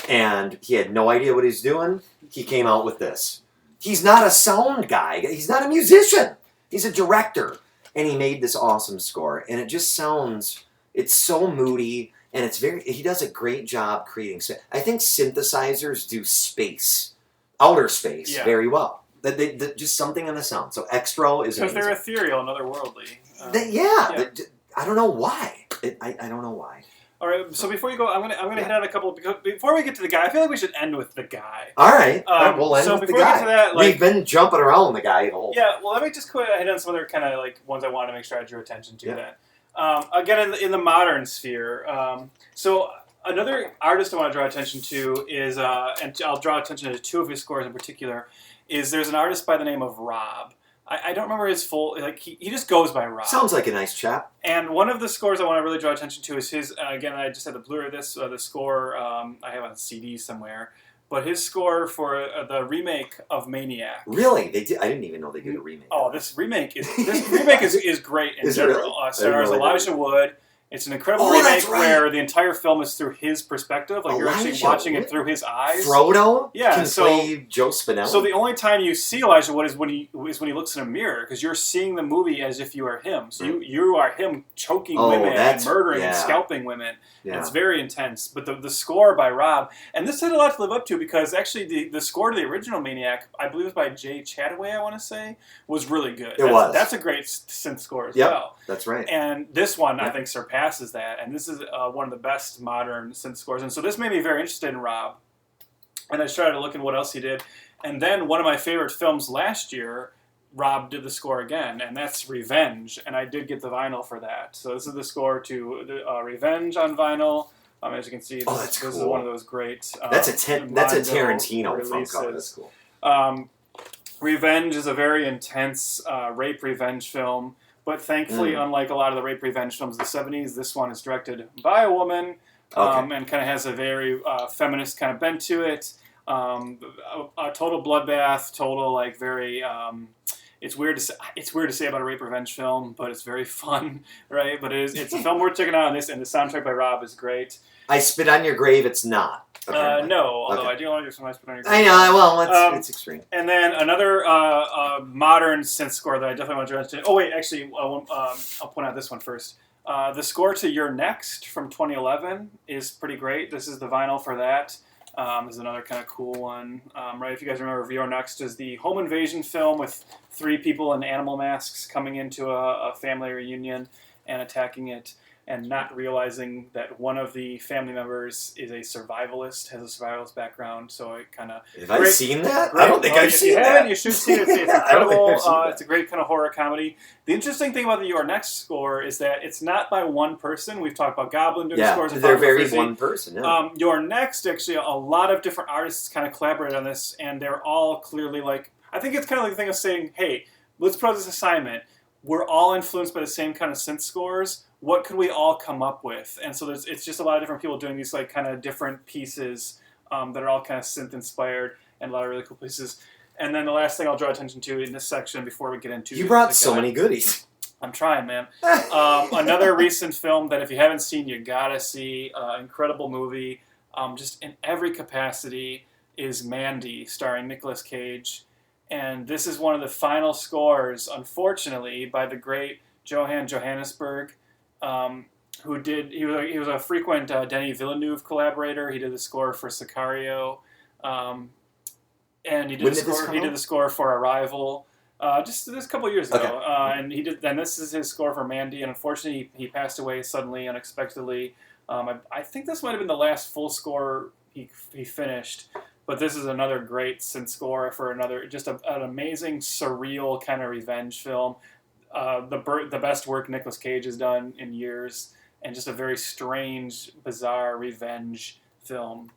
And he had no idea what he was doing. He came out with this. He's not a sound guy. He's not a musician. He's a director. And he made this awesome score. And it just sounds, it's so moody. And he does a great job creating. I think synthesizers do outer space, very well. Just something in the sound. So Extro is amazing. Because they're ethereal and otherworldly. I don't know why. I don't know why. All right, so before you go, I'm gonna hit on a couple, because before we get to the guy, I feel like we should end with the guy. All right, we'll end with the guy. So before we get to that, we've been jumping around the guy the whole time. Yeah, well, let me just hit on some other kind of like ones I wanted to make sure I drew attention to. Then, again, in the modern sphere, so another artist I want to draw attention to is, and I'll draw attention to two of his scores in particular, is there's an artist by the name of Rob. I don't remember his full, like, he just goes by Rob. Sounds like a nice chap. And one of the scores I want to really draw attention to is his, again, I just had the Blu-ray of this, the score I have on CD somewhere, but his score for the remake of Maniac. Really? They did? I didn't even know they did a remake. Oh, this remake is great in general. It stars Elijah Wood. It's an incredible remake where the entire film is through his perspective. Like, you're actually watching it through his eyes. Frodo can play Joe Spinelli. So the only time you see Elijah Wood is when he looks in a mirror, because you're seeing the movie as if you are him. So you are him choking women and murdering and scalping women. Yeah. It's very intense. But the score by Rob, and this had a lot to live up to, because actually the score to the original Maniac, I believe it was by Jay Chataway, I want to say, was really good. That's a great synth score as well. That's right. And this one, I think, surpasses that. And this is one of the best modern synth scores. And so this made me very interested in Rob. And I started looking what else he did. And then one of my favorite films last year, Rob did the score again, and that's Revenge. And I did get the vinyl for that. So this is the score to Revenge on vinyl. As you can see, this is one of those great. That's a Tarantino film cover. That's cool. Revenge is a very intense rape revenge film. But thankfully, unlike a lot of the rape revenge films of the 70s, this one is directed by a woman and kind of has a very feminist kind of bent to it. A total bloodbath, total like very. It's weird to say about a rape revenge film, but it's very fun, right? But it's a film worth checking out on this, and the soundtrack by Rob is great. I Spit on Your Grave. It's not. No, although I do want to do some I Spit on Your Grave. I know. Well, it's extreme. And then another modern synth score that I definitely want to address. Oh wait, actually, I'll point out this one first. The score to You're Next from 2011 is pretty great. This is the vinyl for that. This is another kind of cool one, right? If you guys remember, You're Next is the home invasion film with 3 people in animal masks coming into a family reunion and attacking it, and not realizing that one of the family members is a survivalist, has a survivalist background. So it kind of... Have I seen that? I don't think I've seen that. If you haven't, you should see it. It's incredible. It's a great kind of horror comedy. The interesting thing about the Your Next score is that it's not by one person. We've talked about Goblin doing scores. They're very one person. Yeah. Your Next, actually, a lot of different artists kind of collaborate on this, and they're all clearly like... I think it's kind of like the thing of saying, hey, let's put out this assignment. We're all influenced by the same kind of synth scores. What could we all come up with? And so it's just a lot of different people doing these like kind of different pieces that are all kind of synth inspired, and a lot of really cool pieces. And then the last thing I'll draw attention to in this section before we get into you brought so many goodies. I'm trying, man. Another recent film that if you haven't seen, you gotta see. Incredible movie, just in every capacity, is Mandy, starring Nicolas Cage. And this is one of the final scores, unfortunately, by the great Johann Johannesburg. He was a frequent Denis Villeneuve collaborator. He did the score for Sicario, and he did the score for Arrival, just this couple years ago. Okay. And this is his score for Mandy. And unfortunately, he passed away suddenly, unexpectedly. I think this might have been the last full score he finished. But this is another great synth score for an amazing, surreal kind of revenge film. The best work Nicolas Cage has done in years, and just a very strange, bizarre revenge film.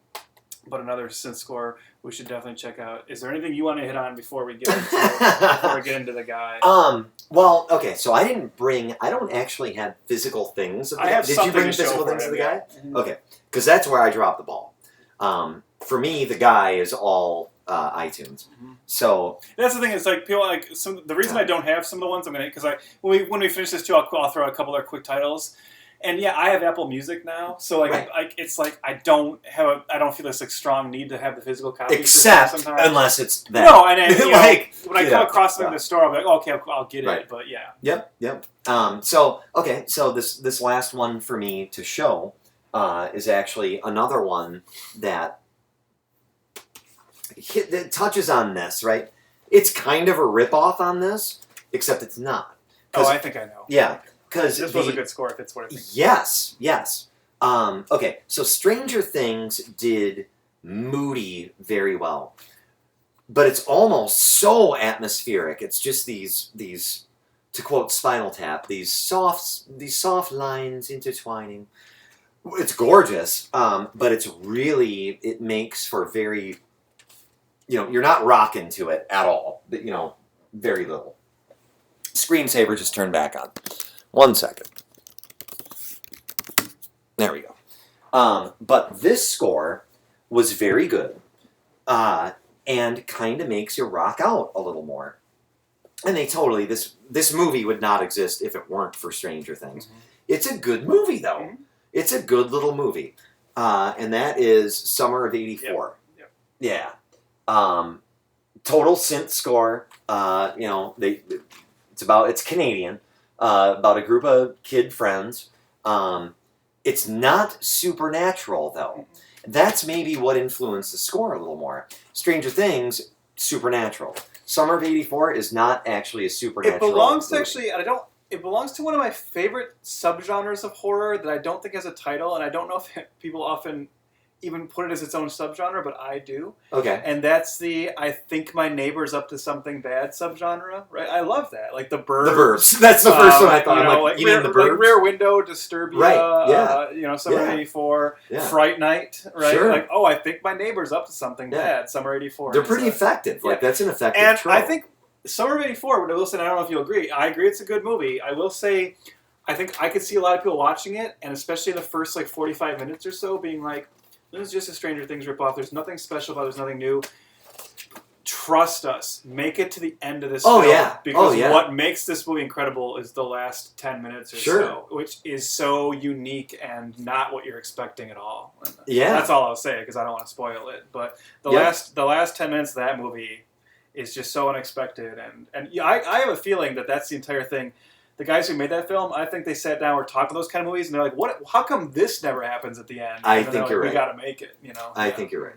but another synth score we should definitely check out. Is there anything you want to hit on before we get into the guy? Well, okay, so I don't actually have physical things of the guy. Did you bring physical things of the guy? Mm-hmm. Okay, because that's where I dropped the ball. For me, the guy is all iTunes. Mm-hmm. So that's the thing. It's like people like the reason I don't have some of the ones I'm gonna because when we finish this too, I'll throw out a couple of quick titles. And yeah, I have Apple Music now, so it's like I don't feel this like strong need to have the physical copy. Except unless it's that. No, and when I come across something in the store, I'm like, okay, I'll get it. But yeah. Yep. So this last one for me to show is actually another one that touches on this. Right, it's kind of a ripoff on this, except it's not. Oh, I think I know. Yeah. This was a good score, if it's what I think. Yes. Okay, so Stranger Things did moody very well. But it's almost so atmospheric. It's just these to quote Spinal Tap, these soft lines intertwining. It's gorgeous, but it makes for very, you're not rocking to it at all. Very little. Screensaver just turned back on. 1 second. There we go. But this score was very good, and kind of makes you rock out a little more. And this movie would not exist if it weren't for Stranger Things. Mm-hmm. It's a good movie, though. Mm-hmm. It's a good little movie, and that is Summer of '84. Yep. Yeah. Total synth score. It's Canadian. About a group of kid friends. It's not supernatural, though. That's maybe what influenced the score a little more. Stranger Things, supernatural. Summer of '84 is not actually a supernatural movie. It belongs to one of my favorite subgenres of horror that I don't think has a title, and I don't know if people often even put it as its own subgenre, but I do. Okay. And that's the I think my neighbor's up to something bad subgenre, right? I love that. Like the Burbs. The Burbs. That's the first one I thought. You mean the Burbs? Like Rear Window, Disturbia, right. Yeah. Summer '84, Fright Night, right? Sure. Like, I think my neighbor's up to something bad, Summer '84. They're pretty effective. Like, that's an effective trope. And I think Summer of '84, what I will say, and I don't know if you'll agree, I agree it's a good movie. I will say, I think I could see a lot of people watching it, and especially in the first 45 minutes or so, being like, this is just a Stranger Things ripoff. There's nothing special about it. There's nothing new. Trust us. Make it to the end of this film. Because what makes this movie incredible is the last 10 minutes or so, which is so unique and not what you're expecting at all. Yeah. That's all I'll say, because I don't want to spoil it. But the last 10 minutes of that movie is just so unexpected. And I have a feeling that that's the entire thing. The guys who made that film, I think they sat down, were talking those kind of movies, and they're like, "What? How come this never happens at the end?" I think you're right. We got to make it, I think you're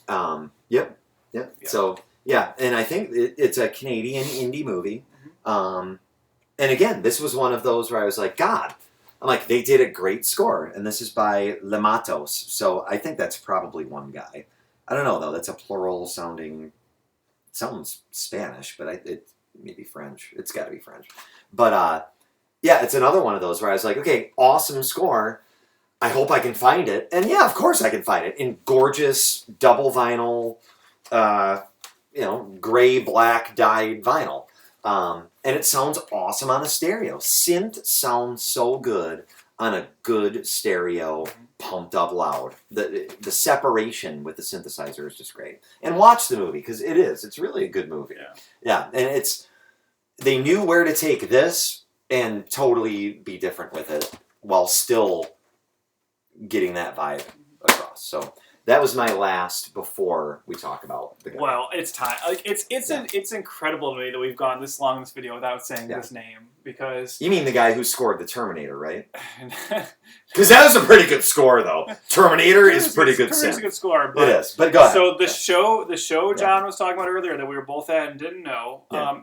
right. Yep. So, and I think it's a Canadian indie movie. Mm-hmm. And again, this was one of those where I was like, God, I'm like, they did a great score, and this is by Le Matos, so I think that's probably one guy. I don't know, though. That's a plural sounding, it sounds Spanish, but it may be French. It's got to be French. But, it's another one of those where I was like, okay, awesome score. I hope I can find it. And yeah, of course I can find it in gorgeous double vinyl, gray-black dyed vinyl. And it sounds awesome on a stereo. Synth sounds so good on a good stereo, pumped up loud. The separation with the synthesizer is just great. And watch the movie, because it's really a good movie. Yeah, and they knew where to take this and totally be different with it while still getting that vibe across. So that was my last before we talk about the guy. Well, it's time. Like it's incredible to me that we've gone this long in this video without saying his name, because you mean the guy who scored the Terminator, right? Because that was a pretty good score, though. Terminator is pretty good. It's a good score. But, it is. But go ahead. So the show John was talking about earlier that we were both at and didn't know. Yeah.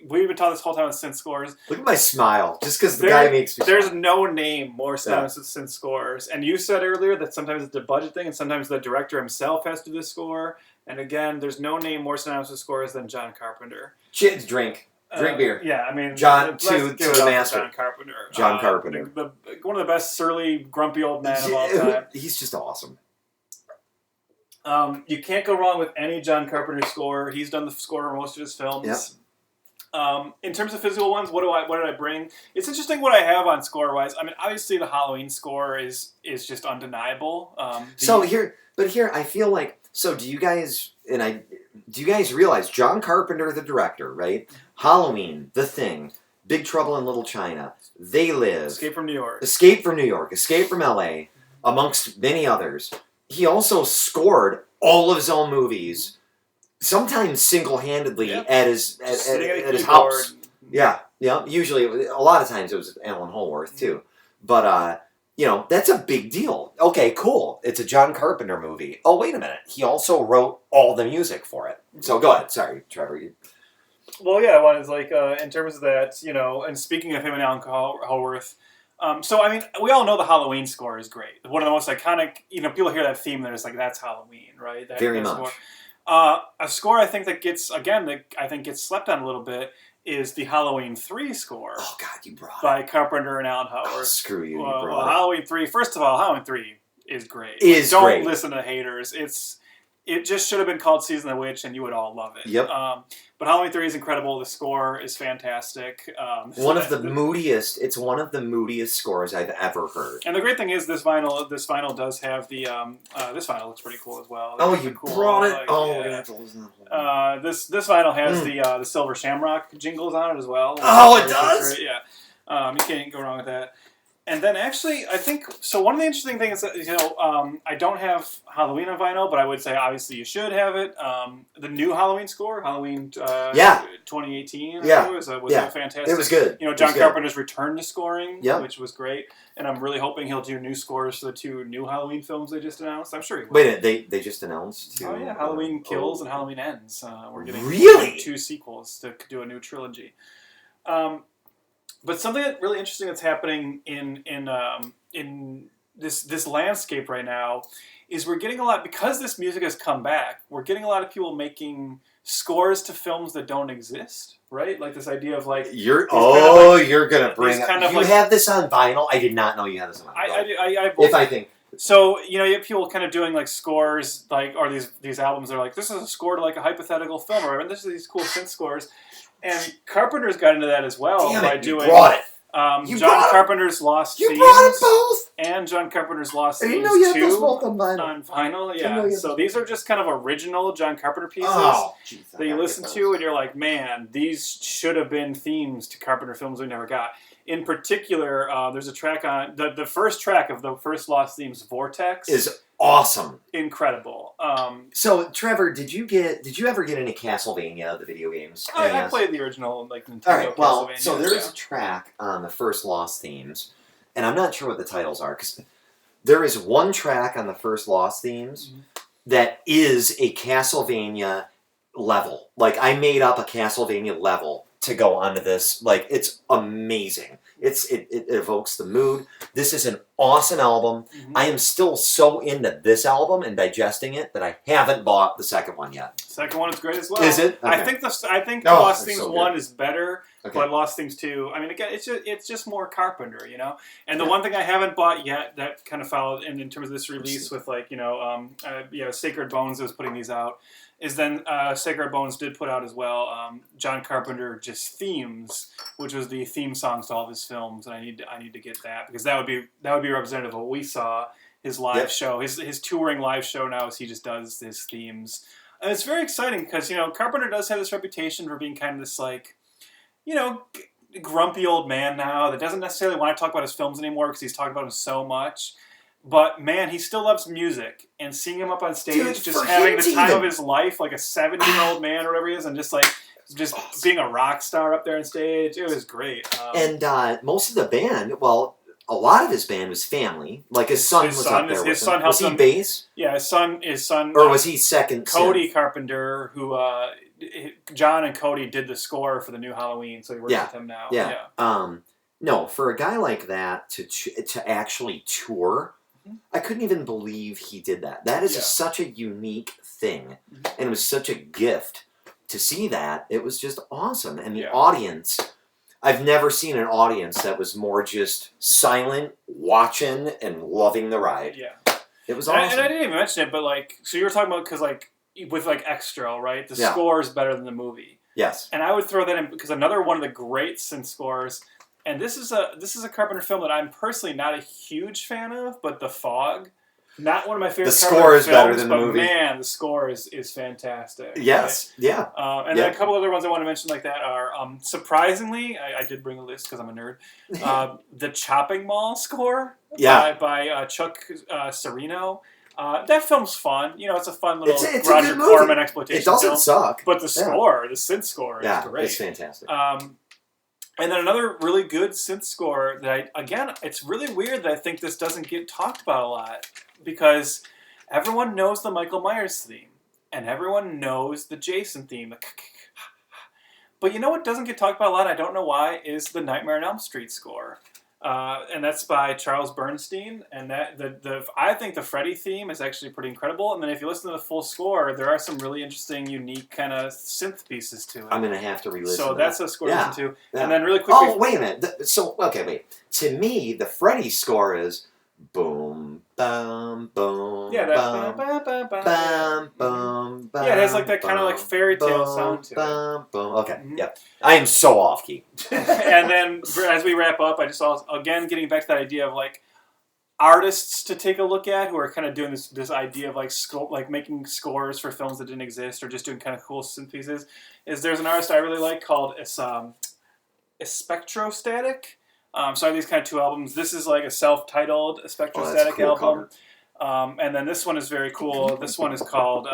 We've been talking this whole time with synth scores. Look at my smile, just because the guy makes me There's smile. no name more synonymous with synth scores. And you said earlier that sometimes it's a budget thing, and sometimes the director himself has to do the score. And again, there's no name more synonymous with scores than John Carpenter. Drink beer. Yeah, I mean, John to the master. John Carpenter. John Carpenter. One of the best surly, grumpy old men of all time. He's just awesome. You can't go wrong with any John Carpenter score. He's done the score for most of his films. Yep. In terms of physical ones, what did I bring? It's interesting what I have on score wise. I mean, obviously the Halloween score is just undeniable. Here I feel like, so do you guys realize John Carpenter, the director, right? Halloween, The Thing, Big Trouble in Little China, They Live, Escape from New York, Escape from LA, amongst many others. He also scored all of his own movies, sometimes single-handedly at his house. Yeah. Usually, a lot of times it was Alan Holworth too, but that's a big deal. Okay, cool. It's a John Carpenter movie. Oh, wait a minute. He also wrote all the music for it. So go ahead. Sorry, Trevor. Well, yeah, one is like in terms of that, and speaking of him and Alan Holworth. So, I mean, we all know the Halloween score is great. One of the most iconic, people hear that theme, they're just like, that's Halloween, right? Very much. Score. A score I think that gets slept on a little bit is the Halloween 3 score. Oh, God, you brought by Carpenter and Alan Holworth. Oh, screw you, Halloween 3, first of all, Halloween 3 is great. Don't listen to haters. It just should have been called Season of the Witch, and you would all love it. Yep. But Halloween 3 is incredible. The score is fantastic. It's one of the moodiest scores I've ever heard. And the great thing is this vinyl does have the this vinyl looks pretty cool as well. Oh, you brought it? We're gonna have to listen to that. This vinyl has the Silver Shamrock jingles on it as well. Oh, it does? Yeah. You can't go wrong with that. And then actually, I think, so one of the interesting things is that, I don't have Halloween on vinyl, but I would say obviously you should have it. The new Halloween score, Halloween 2018, was fantastic. It was good. John Carpenter's return to scoring, which was great. And I'm really hoping he'll do new scores for the 2 new Halloween films they just announced. I'm sure he will. Wait, they just announced 2? Oh, yeah, Halloween Kills and Halloween Ends. We're getting 2 sequels to do a new trilogy. But something that really interesting that's happening in this landscape right now is we're getting a lot, because this music has come back, we're getting a lot of people making scores to films that don't exist, right? Like this idea of like... you're going to bring... You have this on vinyl? I did not know you had this on vinyl. I think... So, you have people kind of doing like scores, like, or these albums, they're like, this is a score to like a hypothetical film, or this is these cool synth scores. And Carpenter's got into that as well by doing John Carpenter's Lost Themes. You brought them both? And John Carpenter's Lost Themes 2 on vinyl. Yeah. So these are just kind of original John Carpenter pieces that you listen to and you're like, man, these should have been themes to Carpenter films we never got. In particular, there's a track on the first track of the first Lost Themes, Vortex, is awesome, incredible. So, Trevor, did you ever get any Castlevania, the video games? I played the original Nintendo. All right, well, Castlevania. So there is a track on the first Lost Themes, and I'm not sure what the titles are because there is one track on the first Lost Themes that is a Castlevania level. Like I made up a Castlevania level to go onto this. Like it's amazing. It evokes the mood. This is an awesome album. I am still so into this album and digesting it that I haven't bought the second one yet. Second one is great as well. Is it? Okay. I think Lost Themes 1 is better, but Lost Themes 2. I mean, again, it's just more Carpenter, And the one thing I haven't bought yet that kind of followed in terms of this release with like Sacred Bones was putting these out. Is then Sacred Bones did put out as well John Carpenter just Themes, which was the theme songs to all of his films, and I need to get that because that would be representative of what we saw his live show, his touring live show now is he just does his themes, and it's very exciting because Carpenter does have this reputation for being kind of this like grumpy old man now that doesn't necessarily want to talk about his films anymore because he's talked about them so much. But, man, he still loves music. And seeing him up on stage, just having the time of his life, like a 70-year-old man or whatever he is, and just awesome. Being a rock star up there on stage, it was great. And most of the band, well, a lot of his band was family. Like his son was up there with him. Was he bass? Yeah, his son. Or was he second? Cody Carpenter, who John and Cody did the score for the new Halloween, so he works with him now. Yeah. No, for a guy like that to actually tour... I couldn't even believe he did that. That is such a unique thing. And it was such a gift to see that. It was just awesome. And the audience, I've never seen an audience that was more just silent, watching, and loving the ride. Yeah. It was and awesome. I didn't even mention it, but like, so you were talking about because like with like Extra, right? The Yeah. score is better than the movie. Yes. And I would throw that in because another one of the great synth scores, and this is a Carpenter film that I'm personally not a huge fan of, but The Fog. Not one of my favorite. The score is films, better than the but movie. Man, the score is fantastic. Yes, right? yeah. And then a couple other ones I want to mention like that are surprisingly, I did bring a list because I'm a nerd. The Chopping Mall score, by Chuck Serino. That film's fun. You know, it's a fun little it's Roger a good movie. Corman exploitation. It doesn't film, suck, but the score, the synth score, is great. It's fantastic. And then another really good synth score that it's really weird that I think this doesn't get talked about a lot because everyone knows the Michael Myers theme and everyone knows the Jason theme. But you know what doesn't get talked about a lot, I don't know why, is the Nightmare on Elm Street score. And that's by Charles Bernstein, and I think the Freddy theme is actually pretty incredible. And then if you listen to the full score, there are some really interesting, unique kind of synth pieces to it. I'm gonna have to re-listen. So that's a score to listen to. Yeah. And then really quickly. Oh, wait a minute. Wait. To me, the Freddy score is boom, bum, boom. Yeah, that bum, bum. Yeah, it has like that kind of like fairy tale sound to it. Boom. Okay, yeah. I am so off key. And then as we wrap up, I just saw again getting back to that idea of like artists to take a look at who are kind of doing this idea of like making scores for films that didn't exist or just doing kind of cool synth pieces. There's an artist I really like called Spectrostatic. So I have these kind of two albums. This is like a self-titled Spectrostatic cool album. And then this one is very cool. This one is called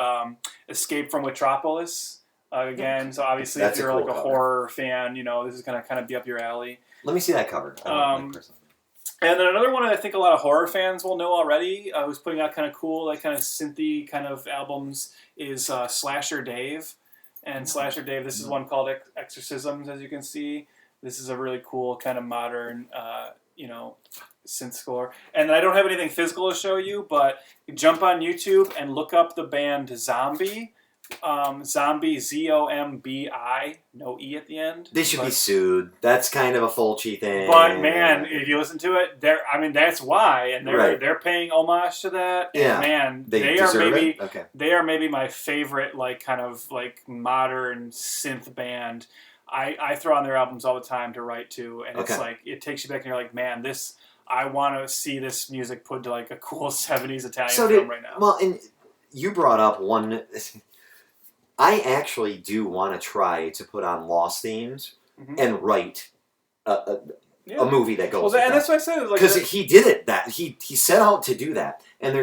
Escape from Metropolis. Again, so obviously if you're like a horror fan, you know, this is going to kind of be up your alley. Let me see that cover. And then another one that I think a lot of horror fans will know already, who's putting out kind of cool, like kind of synthy kind of albums, is Slasher Dave. And Slasher Dave, this is one called Exorcisms, as you can see. This is a really cool kind of modern, synth score. And I don't have anything physical to show you, but jump on YouTube and look up the band Zombie. Zombie, Zombi, no E at the end. They should be sued. That's kind of a Fulci thing. But man, if you listen to it, that's why, and they're paying homage to that. Yeah, and man, they are maybe my favorite like kind of like modern synth band. I throw on their albums all the time to write to, and it's like it takes you back, and you're like, man, I want to see this music put to like a cool '70s Italian film right now. Well, and you brought up one. I actually do want to try to put on Lost themes and write a movie that goes. Well, and that's what I said. Because he did it. He set out to do that, and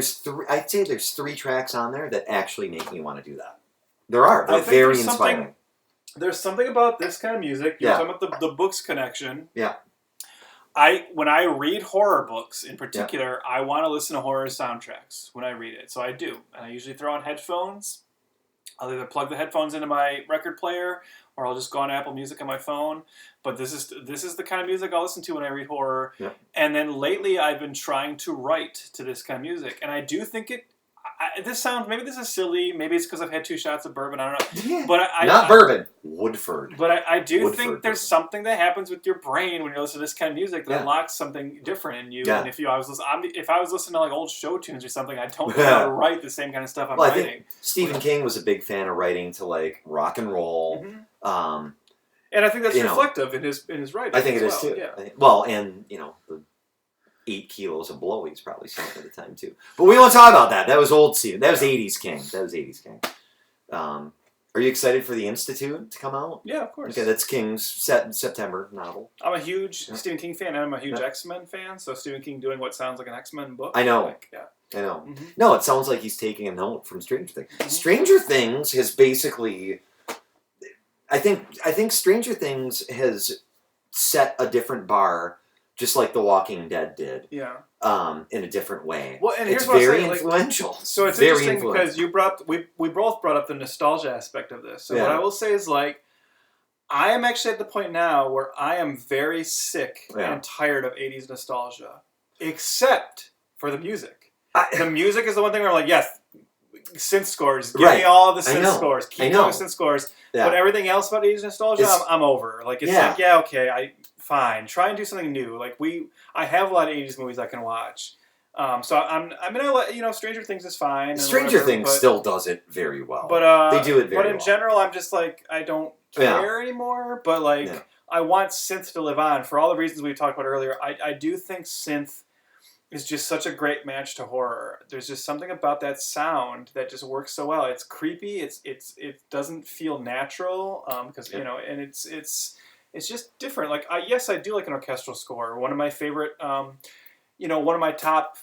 I'd say there's 3 tracks on there that actually make me want to do that. There are. They're very inspiring. There's something about this kind of music. You're talking about the books connection. Yeah. When I read horror books in particular, I want to listen to horror soundtracks when I read it. So I do. And I usually throw on headphones. I'll either plug the headphones into my record player or I'll just go on Apple Music on my phone. But this is the kind of music I'll listen to when I read horror. Yeah. And then lately I've been trying to write to this kind of music. And I do think maybe this is silly. Maybe it's because I've had 2 shots of bourbon. I don't know. Yeah. But not bourbon. Woodford. But I do think there's something that happens with your brain when you listen to this kind of music that unlocks something different in you. Yeah. And if I was listening to like old show tunes or something, I don't know how to write the same kind of stuff I'm writing. I think Stephen King was a big fan of writing to like rock and roll. Mm-hmm. And I think that's reflective in his writing. I think it is too. Yeah. Well, and the 8 kilos of blow he's probably smoked at the time too. But we won't talk about that. That was old Stephen. That was 80s King. Are you excited for The Institute to come out? Yeah, of course. Okay, that's King's September novel. I'm a huge Stephen King fan, and I'm a huge X-Men fan, so Stephen King doing what sounds like an X-Men book. I know. I know. Mm-hmm. No, it sounds like he's taking a note from Stranger Things. Mm-hmm. Stranger Things has basically... I think Stranger Things has set a different bar, just like The Walking Dead did. Yeah. In a different way. Well, and it's very influential. So it's very interesting because we both brought up the nostalgia aspect of this. So what I will say is like, I am actually at the point now where I am very sick and tired of 80s nostalgia, except for the music. The music is the one thing where I'm like, yes, synth scores. Give me all the synth scores. Keep all the synth scores. Yeah. But everything else about 80s nostalgia, I'm over. Like it's okay, fine. Try and do something new. Like I have a lot of 80s movies I can watch. So Stranger Things is fine. And Stranger whatever, Things still does it very well. But they do it very well. But in general, I'm just like, I don't care anymore. But like, I want synth to live on for all the reasons we talked about earlier. I do think synth is just such a great match to horror. There's just something about that sound that just works so well. It's creepy. It doesn't feel natural because and it's just different. Like I do like an orchestral score. One of my favorite, one of my top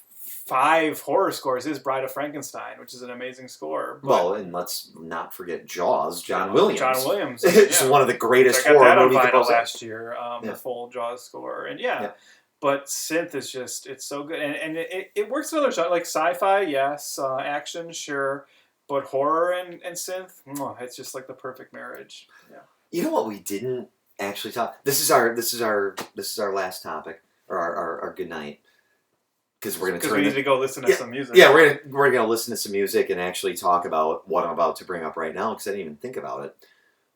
5 horror scores is Bride of Frankenstein, which is an amazing score. Well, and let's not forget Jaws, John Williams. John Williams. It's one of the greatest horror movies. I got that on vinyl last year, the full Jaws score. And but synth is just, it's so good. And it works in other genres, like sci-fi, yes, action, sure. But horror and synth, it's just like the perfect marriage. Yeah. You know what we didn't actually talk? This is our last topic, or our good night. Because we need to go listen to some music. Yeah, we're gonna listen to some music and actually talk about what I'm about to bring up right now, because I didn't even think about it.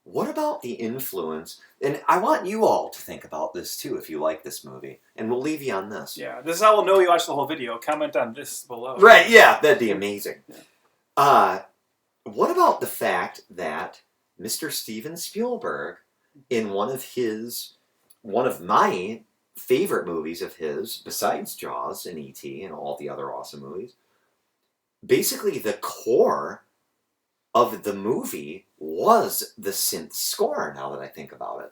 What about the influence? And I want you all to think about this too, if you like this movie. And we'll leave you on this. Yeah, this is how we'll know you watched the whole video. Comment on this below. Right? Yeah, that'd be amazing. Yeah. What about the fact that Mr. Steven Spielberg, in one of my favorite movies of his, besides Jaws and E.T. and all the other awesome movies, basically the core of the movie was the synth score, now that I think about it.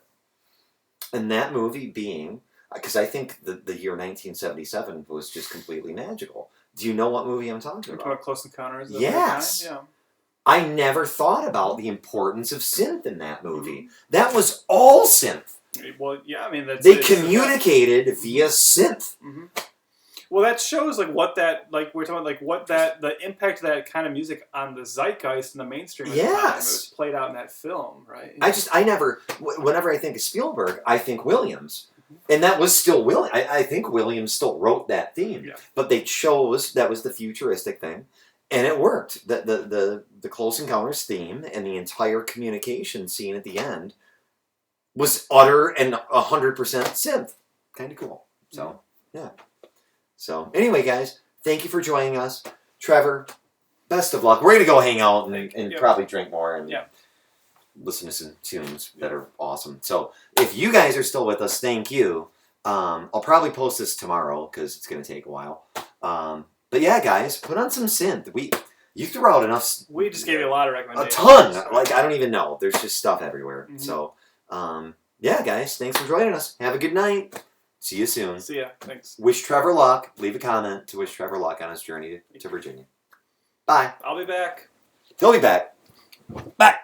And that movie being, because I think the year 1977 was just completely magical. Do you know what movie I'm talking about? Close Encounters of Yes. Yeah. I never thought about the importance of synth in that movie. that was all synth. Well, yeah, I mean, they communicated via synth. Mm-hmm. Well, that shows like what that, like we're talking about, like what that, the impact of that kind of music on the zeitgeist and the mainstream at the time. It was played out in that film, right? Whenever I think of Spielberg, I think Williams. And that was still Williams. I think Williams still wrote that theme. Yeah. But they chose, that was the futuristic thing. And it worked. The Close Encounters theme and the entire communication scene at the end was utter and 100% synth. Kind of cool. So, yeah. So, anyway, guys, thank you for joining us. Trevor, best of luck. We're going to go hang out and probably drink more and listen to some tunes that are awesome. So, if you guys are still with us, thank you. I'll probably post this tomorrow because it's going to take a while. But yeah, guys, put on some synth. You threw out enough. We just gave you a lot of recommendations. A ton. Like, I don't even know. There's just stuff everywhere. Mm-hmm. So, yeah, guys, thanks for joining us. Have a good night. See you soon. See ya. Thanks. Wish Trevor luck. Leave a comment to wish Trevor luck on his journey to Virginia. Bye. I'll be back. He'll be back. Bye.